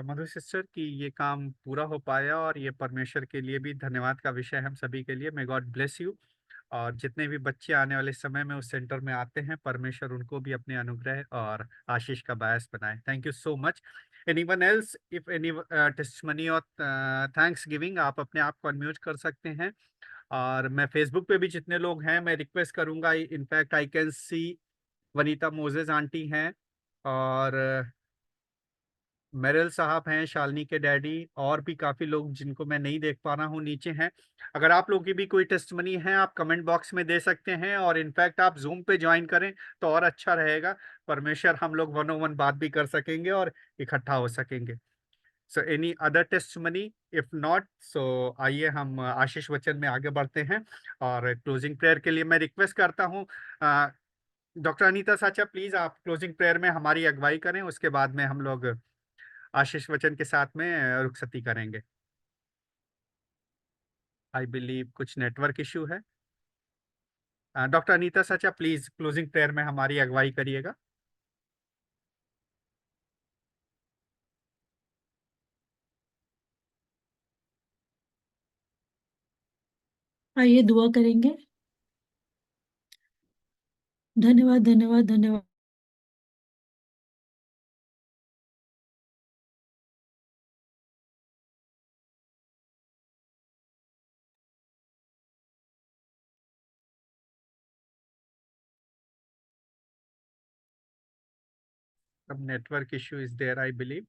मधु सिस्टर कि ये काम पूरा हो पाया, और ये परमेश्वर के लिए भी धन्यवाद का विषय है हम सभी के लिए. मे गॉड ब्लेस यू. और जितने भी बच्चे आने वाले समय में उस सेंटर में आते हैं, परमेश्वर उनको भी अपने अनुग्रह और आशीष का बायस बनाए. Thank you so much. Anyone else, if any testimony और थैंक्स गिविंग, आप अपने आप को अनम्यूट कर सकते हैं. और मैं फेसबुक पे भी जितने लोग हैं मैं रिक्वेस्ट करूंगा, in fact I can see Vanita Moses aunty हैं, और मेरल साहब हैं, शालिनी के डैडी, और भी काफ़ी लोग जिनको मैं नहीं देख पा रहा हूँ नीचे हैं. अगर आप लोगों की भी कोई टेस्टमनी है आप कमेंट बॉक्स में दे सकते हैं, और इनफैक्ट आप जूम पे ज्वाइन करें तो और अच्छा रहेगा. परमेश्वर हम लोग 1-on-1 बात भी कर सकेंगे और इकट्ठा हो सकेंगे. So any other testimony? If not, so आइए हम आशीष वचन में आगे बढ़ते हैं. और क्लोजिंग प्रेयर के लिए मैं रिक्वेस्ट करता हूँ डॉक्टर अनीता साचा, प्लीज आप क्लोजिंग प्रेयर में हमारी अगुवाई करें. उसके बाद में हम लोग आशीष वचन के साथ में रुखसती करेंगे. आई बिलीव कुछ नेटवर्क इशू है. डॉक्टर अनीता साचा, प्लीज क्लोजिंग प्रेयर में हमारी अगुवाई करिएगा. आइए दुआ करेंगे. धन्यवाद धन्यवाद धन्यवाद some network issue is there, I believe.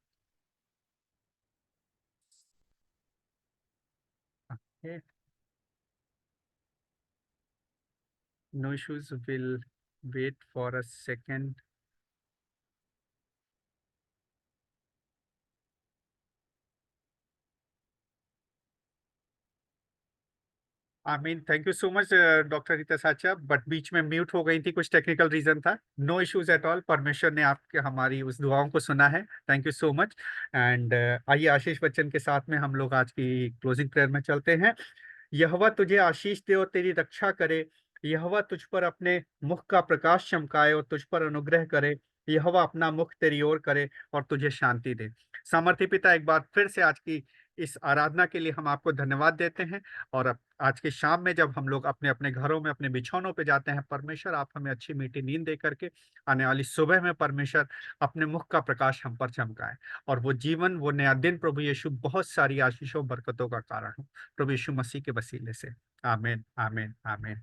Okay. No issues. We'll wait for a second. Thank you so much doctor Rita साचा, बट बीच में म्यूट हो गई थी, कुछ टेक्निकल रीजन था। नो इश्यूज एट ऑल, परमेश्वर ने आपके हमारी उस दुआओं को सुना है। Thank you so much. And आइए आशीष बच्चन के साथ में हम लोग आज की क्लोजिंग प्रेयर में चलते हैं। यहोवा तुझे आशीष दे और तेरी रक्षा करे। यहोवा तुझ पर अपने मुख का प्रकाश चमकाए और तुझ पर अनुग्रह करे। यहोवा अपना मुख तेरी ओर करे और तुझे शांति दे। सामर्थी पिता, एक बार फिर से आज की इस आराधना के लिए हम आपको धन्यवाद देते हैं। और अब आज के शाम में जब हम लोग अपने अपने घरों में अपने बिछौनों पे जाते हैं, परमेश्वर आप हमें अच्छी मीठी नींद दे करके आने वाली सुबह में परमेश्वर अपने मुख का प्रकाश हम पर चमकाए, और वो जीवन, वो नया दिन प्रभु यीशु बहुत सारी आशीषों बरकतों का कारण हो, प्रभु यीशु मसीह के वसीले से। आमीन, आमीन, आमीन।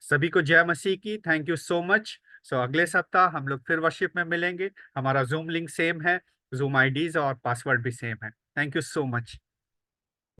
सभी को जय मसीह की। Thank you so much. So अगले सप्ताह हम लोग फिर वर्शिप में मिलेंगे। हमारा जूम लिंक सेम है, जूम आईडीज और पासवर्ड भी सेम है। Thank you so much.